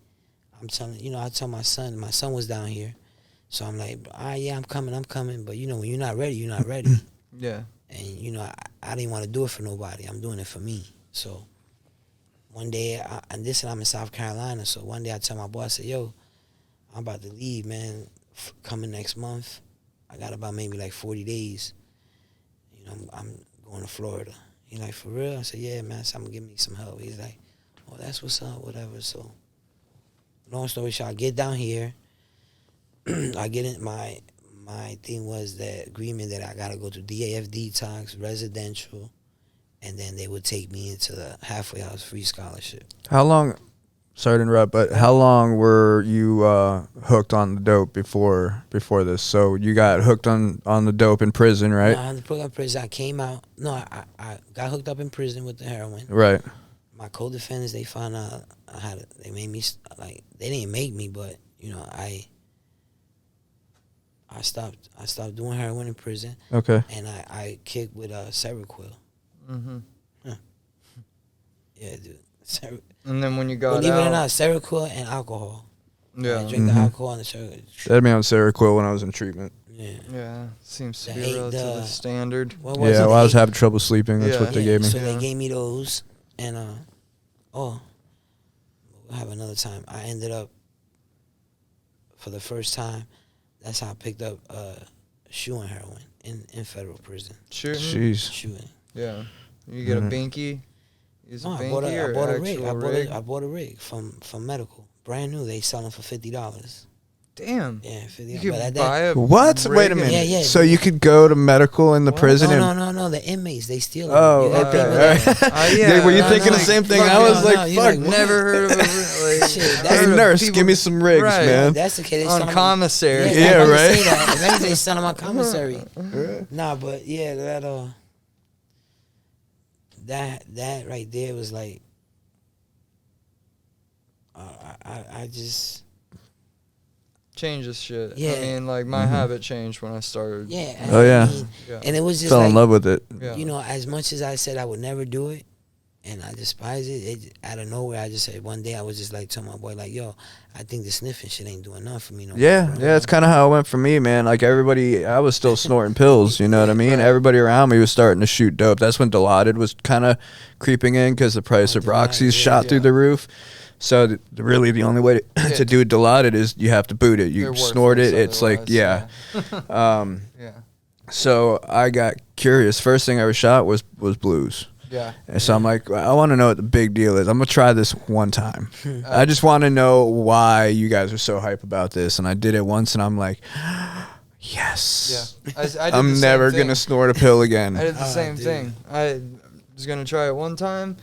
I'm telling, I tell my son was down here. So I'm like, yeah, I'm coming. But, when you're not ready, you're not ready. Yeah. And, I didn't want to do it for nobody. I'm doing it for me. So one day, I'm in South Carolina. So one day I tell my boss, I said, yo, I'm about to leave, man. Coming next month. I got about maybe like 40 days. I'm going to Florida. He like, for real? I said, yeah, man. So I'm going to give me some help. He's like, oh, that's what's up, whatever. So long story short, I get down here. I get in, my thing was the agreement that I got to go to DAF detox, residential, and then they would take me into the halfway house free scholarship. How long, sorry to interrupt, but how long were you hooked on the dope before this? So you got hooked on the dope in prison, right? No, I was hooked up in prison. I came out. No, I got hooked up in prison with the heroin. Right. My co-defendants, they found out they made me, like, they didn't make me, but, I stopped doing heroin in prison. Okay. And I kicked with Seroquel. Mm-hmm. Huh. Yeah, dude. And then when you got believe out, it or not, Seroquel and alcohol. Yeah. I drink the alcohol and the Seroquel. They had me on Seroquel when I was in treatment. Yeah. Yeah. Seems to be relatively standard. I was having trouble sleeping. That's what they gave me. So they gave me those, and we'll have another time. I ended up, for the first time, that's how I picked up shooting heroin in federal prison. Shooting? Jeez. Shooting. Yeah. You get a binky? Use a binky I bought a rig. rig? I bought a rig from medical. Brand new. They selling for $50. Damn. Yeah, $50. You could buy a what? rig. Wait a minute. Yeah. So you could go to medical in the prison? No. The inmates, they steal them. Oh, okay. Yeah. Were you thinking the same thing? I was like, fuck. Never heard of a rig. Hey, nurse, give me some rigs, man. That's the case. On commissary. Yeah, right. Say that. If anything, they sell them on commissary. Nah, but yeah, that right there was like, I just changes shit. Yeah. I mean, like, my habit changed when I started. Yeah. I mean, and it was just fell in love with it. Yeah. As much as I said I would never do it, and I despise it, out of nowhere, I just said one day I was just like telling my boy, like, yo, I think the sniffing shit ain't doing nothing for me no more. Yeah, it's kind of how it went for me, man. Like, everybody, I was still snorting pills, you know what I mean? Everybody around me was starting to shoot dope. That's when Dilaudid was kind of creeping in because the price of Roxy's shot through the roof. So really the only way to do Dilaudid is you have to boot it. You snort it. It's like, yeah. So I got curious. First thing I ever shot was blues. Yeah. And so I'm like, I want to know what the big deal is. I'm going to try this one time. I just want to know why you guys are so hype about this. And I did it once and I'm like, yes. Yeah. I'm never going to snort a pill again. I did the same thing. I was going to try it one time.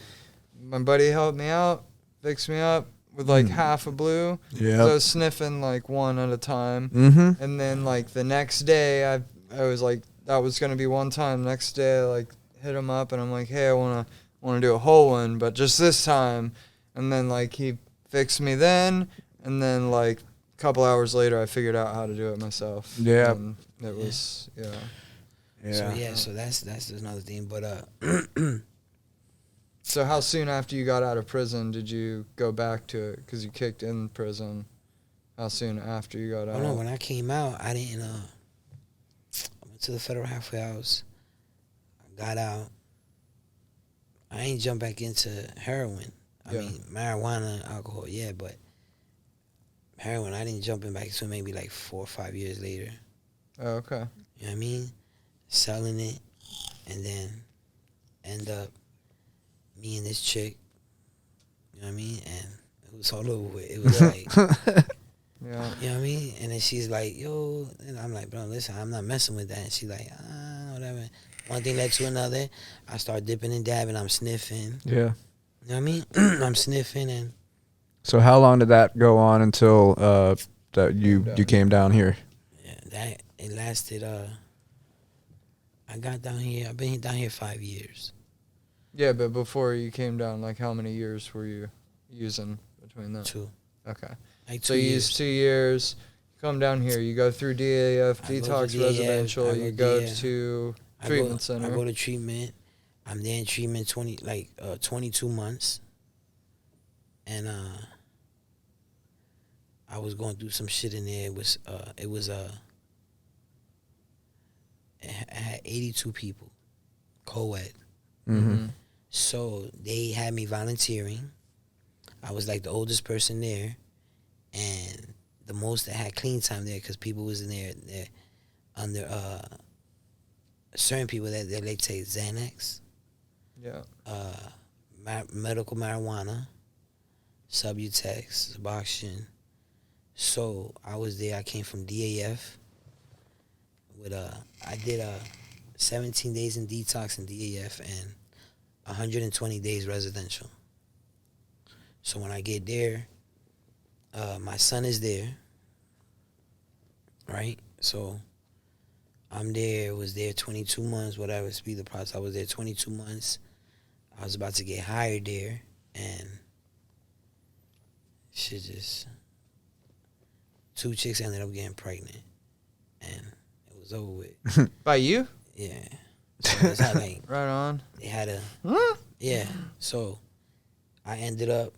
My buddy helped me out. Fixed me up with like half a blue. Yeah. So I was sniffing like one at a time. Mm-hmm. And then like the next day, I was like, that was gonna be one time. Next day, I like hit him up and I'm like, hey, I wanna do a whole one, but just this time. And then like he fixed me then, and then like a couple hours later, I figured out how to do it myself. Yeah. And it was So that's another thing, but So how soon after you got out of prison did you go back to it? Because you kicked in prison. How soon after you got out? Oh no, when I came out, I didn't. I went to the federal halfway house. I got out. I ain't jump back into heroin. I mean, marijuana, alcohol, yeah, but heroin, I didn't jump in back until maybe like 4 or 5 years later. Oh, okay. You know what I mean? Selling it, and then end up me and this chick. You know what I mean? And it was all over with. It was like, yeah. You know what I mean? And then she's like, yo, and I'm like, bro, listen, I'm not messing with that. And she's like, whatever. One thing led to another. I start dipping and dabbing. I'm sniffing. Yeah. You know what I mean? I'm sniffing. And so how long did that go on until that you came down here? Yeah, it lasted. I got down here. I've been down here 5 years. Yeah, but before you came down, like how many years were you using between them? 2. Okay. Like 2 so you years. use 2 years. You come down here. You go through DAF, detox residential. You go to treatment center. I go to treatment. I'm there in treatment 22 months. And I was going through some shit in there. It had 82 people, co-ed. Mm-hmm. So they had me volunteering. I was like the oldest person there, and the most that had clean time there because people was in there under certain people that they take Xanax, medical marijuana, Subutex, Suboxone. So I was there. I came from DAF. I did 17 days in detox in DAF and 120 days residential. So when I get there, my son is there, right? So I'm there, was there 22 months, whatever, speed the process. I was there 22 months. I was about to get hired there, and shit just, 2 chicks ended up getting pregnant, and it was over with. By you? Yeah. So it's how, like, right on. They had a, yeah. So I ended up,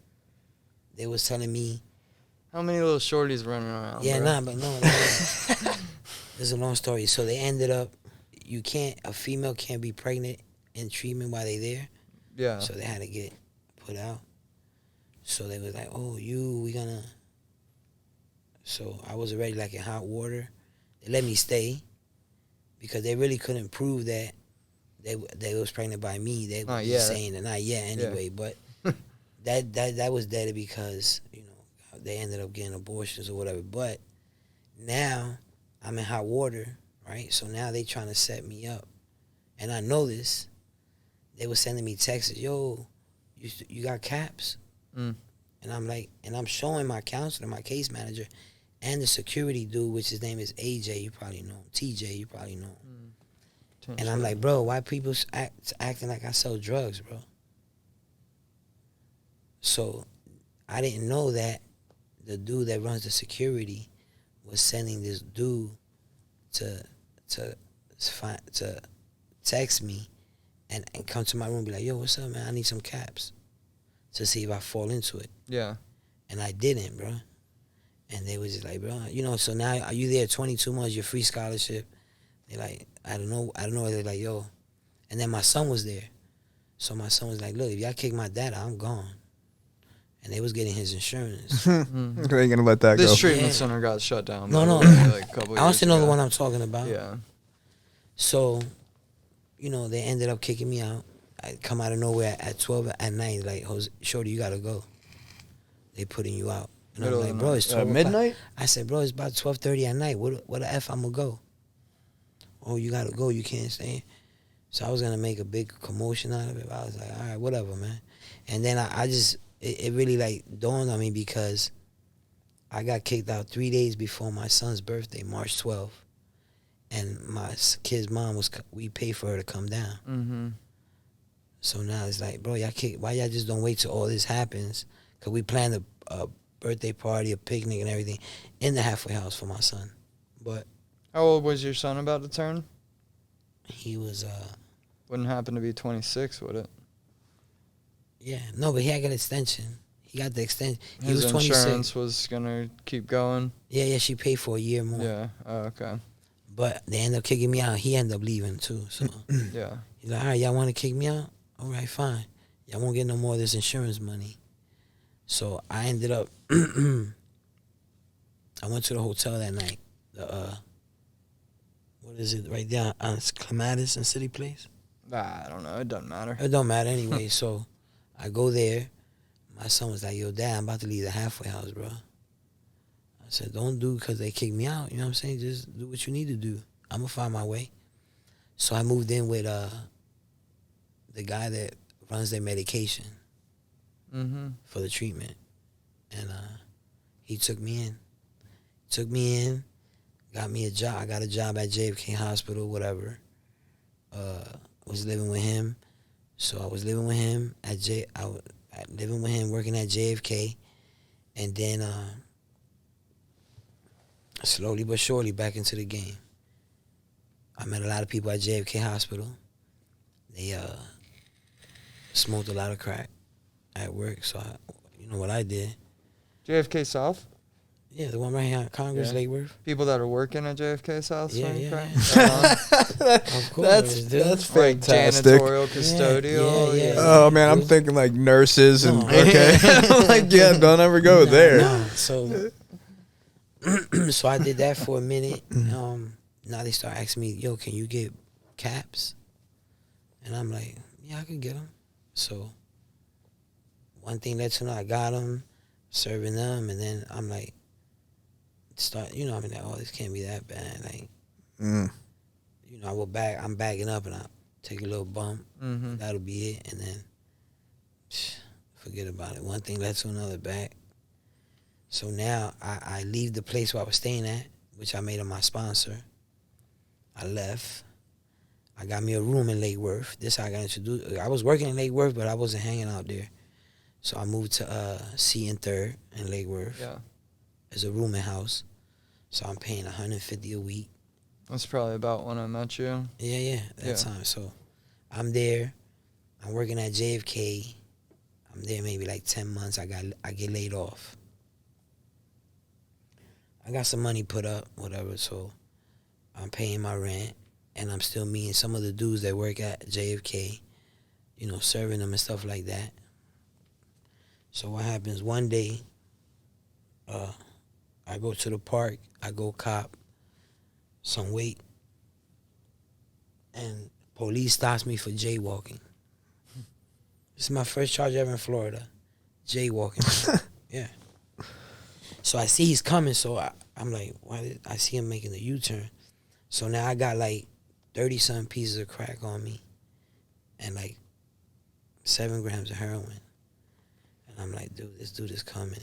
they was telling me. How many little shorties running around? Yeah, bro? but no. It's a long story. So they ended up, a female can't be pregnant in treatment while they there. Yeah. So they had to get put out. So they was like, oh, we gonna. So I was already like in hot water. They let me stay because they really couldn't prove that they was pregnant by me. They were just saying that not yet anyway. Yeah. But that was dead because, they ended up getting abortions or whatever. But now I'm in hot water, right? So now they trying to set me up. And I know this. They were sending me texts, yo, you got caps? And I'm like, and I'm showing my counselor, my case manager, and the security dude, which his name is AJ, you probably know him. TJ, you probably know him. And I'm like, bro, why people acting like I sell drugs, bro? So I didn't know that the dude that runs the security was sending this dude to text me and come to my room and be like, yo, what's up, man? I need some caps to see if I fall into it. Yeah. And I didn't, bro. And they was just like, bro, so now are you there 22 months, your free scholarship? They like, I don't know. They're like, yo. And then my son was there. So my son was like, look, if y'all kick my dad out, I'm gone. And they was getting his insurance. They ain't gonna let that go. This treatment center got shut down. No. Like a couple I also years know ago. the one I'm talking about. Yeah. So, they ended up kicking me out. I come out of nowhere at 12 at night, like, Shorty, you gotta go. They putting you out. And I'm like, bro, it's 12 midnight? I said, bro, it's about 12:30 at night. What the F I'm gonna go? Oh, you gotta go. You can't stay. So I was gonna make a big commotion out of it. I was like, all right, whatever, man. And then I just, it really like dawned on me because I got kicked out 3 days before my son's birthday, March 12th. And my kid's mom we paid for her to come down. Mm-hmm. So now it's like, bro, why y'all just don't wait till all this happens? Because we planned a birthday party, a picnic and everything in the halfway house for my son. But how old was your son about to turn? He was, wouldn't happen to be 26, would it? Yeah, no, but he had an extension. He got the extension. He His was 26. insurance was gonna keep going. Yeah, she paid for a year more. Yeah. Oh, okay. But they ended up kicking me out. He ended up leaving too. So Yeah. he's like, all right, y'all want to kick me out? All right, fine. Y'all won't get no more of this insurance money. So I ended up. I went to the hotel that night. The what is it right there on Clematis and City Place? I don't know. It doesn't matter. It don't matter anyway. So I go there. My son was like, yo, Dad, I'm about to leave the halfway house, bro. I said, don't do because they kicked me out. You know what I'm saying? Just do what you need to do. I'm going to find my way. So I moved in with the guy that runs their medication for the treatment. And he took me in. Got me a job. I got a job at JFK Hospital, whatever. Was living with him. So I was living with him living with him, working at JFK. And then slowly but surely back into the game. I met a lot of people at JFK Hospital. They smoked a lot of crack at work. So you know what I did? JFK South? Yeah, the one right here at Congress, Lake Worth. People that are working at JFK South smoking crack? Of course, that's like fantastic. janitorial, custodial. Yeah. Oh man, I'm thinking like nurses and okay. I'm like, yeah, don't ever go there. Nah. So I did that for a minute. Now they start asking me, yo, can you get caps? And I'm like, yeah, I can get them. So one thing led to another. I got them, serving them, and then I'm like, oh, this can't be that bad. Like, you know, I'm backing up and I take a little bump. That'll be it. And then, forget about it. One thing led to another back. So now I leave the place where I was staying at, which I made him my sponsor. I left. I got me a room in Lake Worth. This how I got introduced. I was working in Lake Worth, but I wasn't hanging out there. So I moved to C and 3rd in Lake Worth. Yeah. As a rooming house. So I'm paying $150 a week. That's probably about when I met you. Yeah, that time. So I'm there. I'm working at JFK. I'm there maybe like 10 months. I get laid off. I got some money put up, whatever, so I'm paying my rent, and I'm still meeting some of the dudes that work at JFK, you know, serving them and stuff like that. So what happens, one day, I go to the park, I go cop some weight, and police stops me for jaywalking. This is my first charge ever in Florida, jaywalking. Yeah. So I see he's coming, so I'm like, I see him making the U-turn. So now I got like 30-something pieces of crack on me and like 7 grams of heroin. And I'm like, dude, this dude is coming.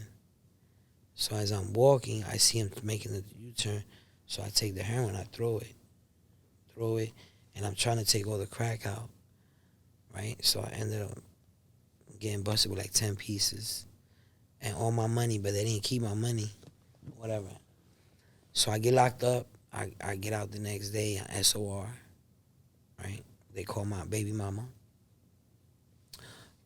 So as I'm walking, I see him making the U-turn. So I take the heroin, I throw it, and I'm trying to take all the crack out, right? So I ended up getting busted with like 10 pieces and all my money, but they didn't keep my money, whatever. So I get locked up. I get out the next day, SOR, right? They call my baby mama.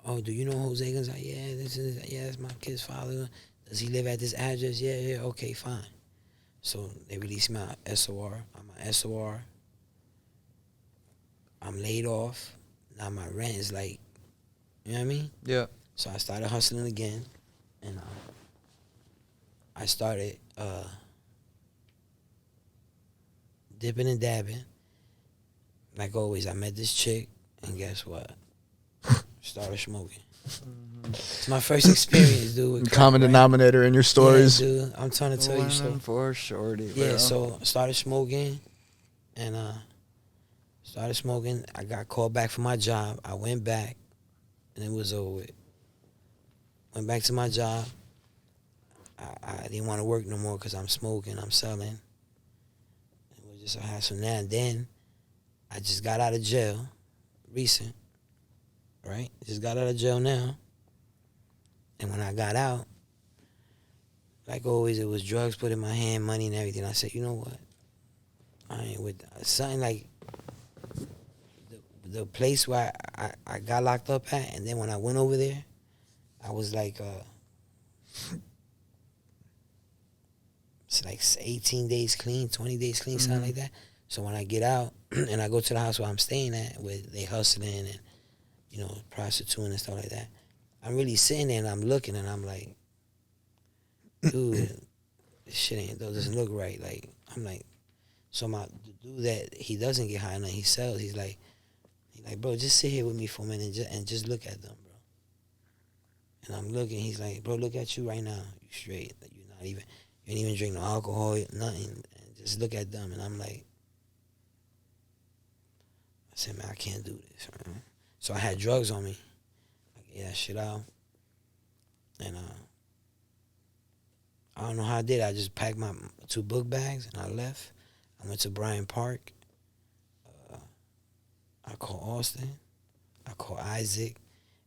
Oh, do you know Jose Gonzalez? Yeah, that's my kid's father. Does he live at this address? Yeah, okay, fine. So they release me out SOR. I'm on SOR. I'm laid off. Now my rent is like, you know what I mean? Yeah. So I started hustling again, and I started dipping and dabbing. Like always, I met this chick, and guess what? Started smoking. It's my first experience, dude. With Common denominator in your stories. Yeah, dude. I'm trying to tell you so. For Shorty, bro. Yeah, so I started smoking, and I got called back for my job. I went back, and it was over with. Went back to my job. I didn't want to work no more because I'm smoking, I'm selling. It was just a hassle now. And then I just got out of jail, recent, right? Just got out of jail now. And when I got out, like always, it was drugs put in my hand, money and everything. I said, you know what? I ain't with that. Something like the place where I got locked up at, and then when I went over there, I was like, it's like 18 days clean, 20 days clean, something like that. So when I get out and I go to the house where I'm staying at, where they hustling and, you know, prostituting and stuff like that, I'm really sitting there and I'm looking and I'm like, dude, this shit doesn't look right. Like, I'm like, so the dude that he doesn't get high enough, he sells, he's like, bro, just sit here with me for a minute and just look at them, bro. And I'm looking, he's like, bro, look at you right now. You straight. Like, you ain't even drink no alcohol, nothing. And just look at them. And I'm like, I said, man, I can't do this, man. So I had drugs on me. I get that shit out. And I don't know how I did. I just packed my 2 book bags and I left. I went to Bryant Park. I called Austin. I called Isaac.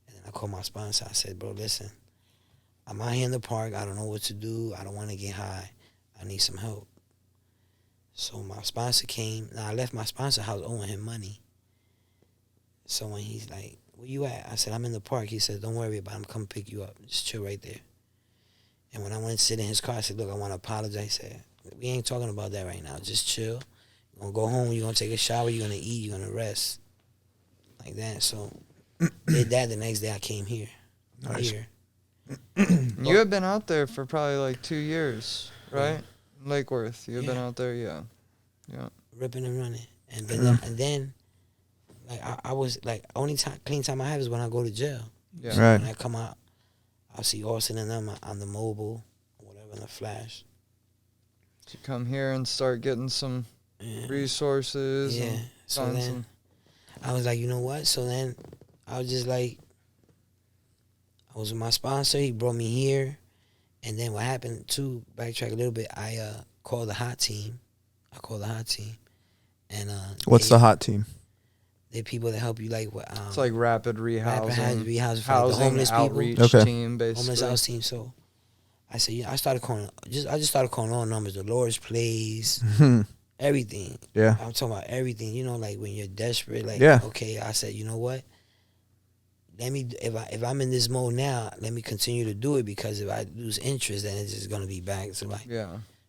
And then I called my sponsor. I said, bro, listen, I'm out here in the park. I don't know what to do. I don't want to get high. I need some help. So my sponsor came. Now, I left my sponsor house owing him money. So when he's like, where you at? I said, I'm in the park. He said, don't worry about it. I'm coming to pick you up. Just chill right there. And when I went to sit in his car, I said, look, I want to apologize. He said, we ain't talking about that right now. Just chill. You're going to go home. You're going to take a shower. You're going to eat. You're going to rest. Like that. So did that the next day I came here. Nice. Here. You have been out there for probably like 2 years, right? Lake Worth. You've been out there, yeah. Ripping and running. And then like I was like, only clean time I have is when I go to jail. Yeah. So Right. when I come out, I'll see Austin and them on the mobile or whatever in the flash. To come here and start getting some resources. Yeah. And So then I was like, you know what? So then I was just like, I was with my sponsor. He brought me here. And then what happened, too, backtrack a little bit, I called the hot team. And What's the hot team? They're people that help you, like, with, it's like rapid rehousing. Rehousing for housing, the homeless outreach people. team, basically. Homeless house team. So I said, I started calling, I just started calling all numbers. The Lord's Place, everything. Yeah. I'm talking about everything. You know, like when you're desperate, like, okay, I said, you know what? Let me, if I'm in this mode now, let me continue to do it, because if I lose interest, then it's just gonna be back. So like,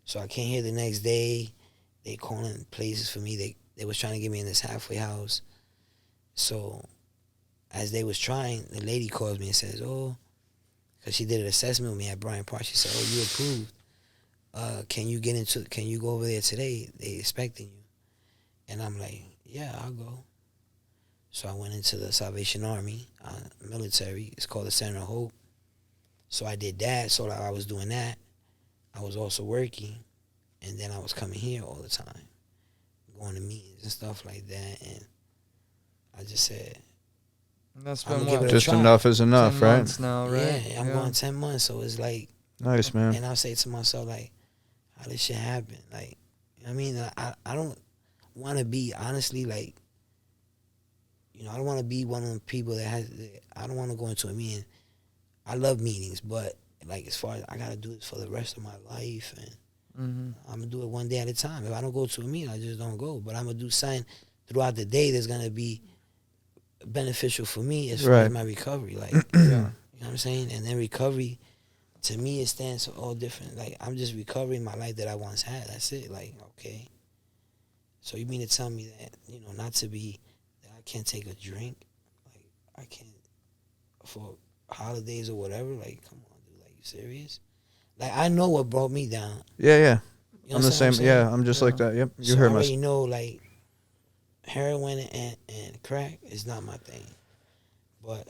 so I came here the next day. They calling places for me. They was trying to get me in this halfway house. So as they was trying, the lady calls me and says, oh, because she did an assessment with me at Bryant Park. She said, oh, you approved. Can you go over there today? They expecting you. And I'm like, yeah, I'll go. So I went into the Salvation Army, military. It's called the Center of Hope. So I did that. So like I was doing that. I was also working. And then I was coming here all the time, going to meetings and stuff like that. And I just said, that's been what? Just enough is enough, 10 right? months now, right? Yeah, I'm going 10 months. So it's like, nice, man. And I'll say to myself, like, how this shit happen? Like, you know what I mean? I don't want to be, honestly, like, you know, I don't want to be one of the people that I don't want to go into a meeting. I love meetings, but, like, as far as I got to do this for the rest of my life, and I'm going to do it one day at a time. If I don't go to a meeting, I just don't go. But I'm going to do something throughout the day that's going to be beneficial for me as far as my recovery. Like, you know what I'm saying? And then recovery, to me, it stands for all different. Like, I'm just recovering my life that I once had. That's it. Like, okay. So you mean to tell me that, you know, not to be, that I can't take a drink? Like, I can't, for holidays or whatever? Like, come on, dude. Like, you serious? Like, I know what brought me down. Yeah. You know I'm the same. I'm just like that. Yep. You heard me. I my. already know, like, heroin and crack is not my thing. But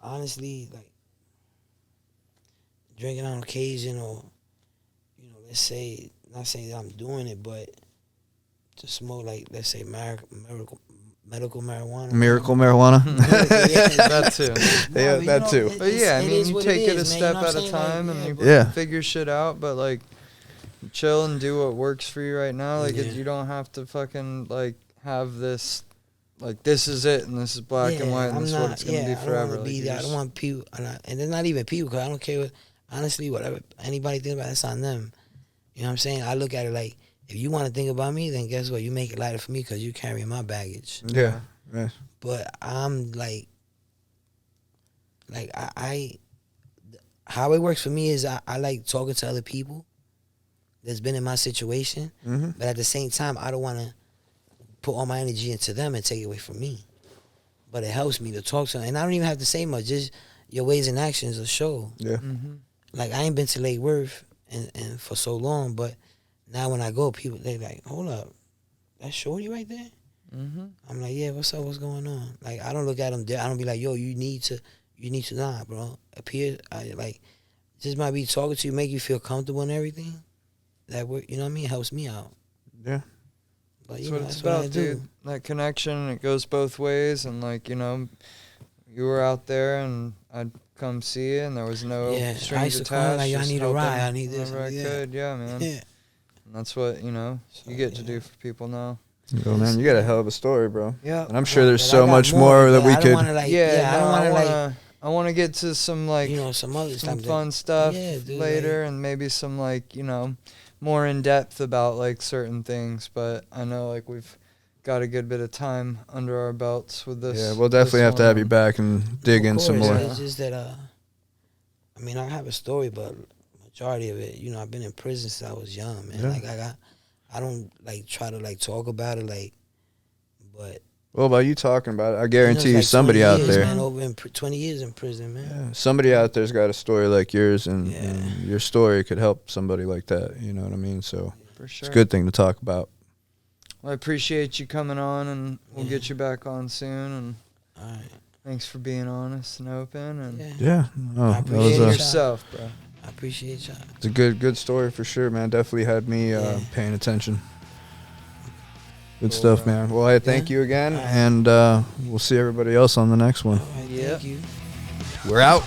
honestly, like, drinking on occasion, or, you know, let's say, not saying that I'm doing it, but to smoke, like, let's say medical marijuana. Miracle marijuana. That too. Yeah, that too. But yeah, I mean, you take it a step at a time, and you figure shit out. But like, chill and do what works for you right now. Like, you don't have to fucking like have this, like, this is it and this is black and white and this is what it's gonna be forever. I don't want people, and they're not even people, because I don't care what, honestly, whatever anybody thinks about, it's on them. You know what I'm saying? I look at it like, if you want to think about me, then guess what? You make it lighter for me, because you carrying my baggage. Yeah. Right. But I'm like I how it works for me is I like talking to other people that's been in my situation, but at the same time, I don't want to put all my energy into them and take it away from me. But it helps me to talk to them, and I don't even have to say much. Just your ways and actions will show. Yeah. Like I ain't been to Lake Worth and for so long, but now when I go, people they like, hold up, that's Shorty right there. I'm like, yeah, what's up? What's going on? Like I don't look at them there. I don't be like, yo, you need to, nah, bro. Appear, like, just might be talking to you, make you feel comfortable and everything. That work, you know what I mean? It helps me out. Yeah. But That's what it's about, dude. That connection, it goes both ways. And, like, you know, you were out there and I'd come see you and there was no strings attached. Like, I need a ride. I need this. Whenever I could. Yeah, man. Yeah. And that's what, you know, you get to do for people now. Yo, man, you got a hell of a story, bro. Yeah. And I'm sure there's so much more that we could. I want to get to some, like, you know, some other some fun stuff later, and maybe some, like, you know, more in depth about, like, certain things. But I know, like, we've got a good bit of time under our belts with this. Yeah, we'll definitely have to have you back and dig in some more. It's just that, I mean, I have a story, but majority of it, you know, I've been in prison since I was young, man. Yeah. Like, I don't, like, try to, like, talk about it, like, but. Well, by you talking about it, I guarantee you somebody out there. Man, over 20 years in prison, man. Yeah, somebody out there's got a story like yours, and your story could help somebody like that. You know what I mean? So for sure. It's a good thing to talk about. Well, I appreciate you coming on, and we'll get you back on soon. And all right. Thanks for being honest and open. And I appreciate yourself, bro. I appreciate y'all. It's a good story for sure, man. Definitely had me paying attention. Good stuff, man. Well, I thank you again, and we'll see everybody else on the next one. All right, thank you. We're out.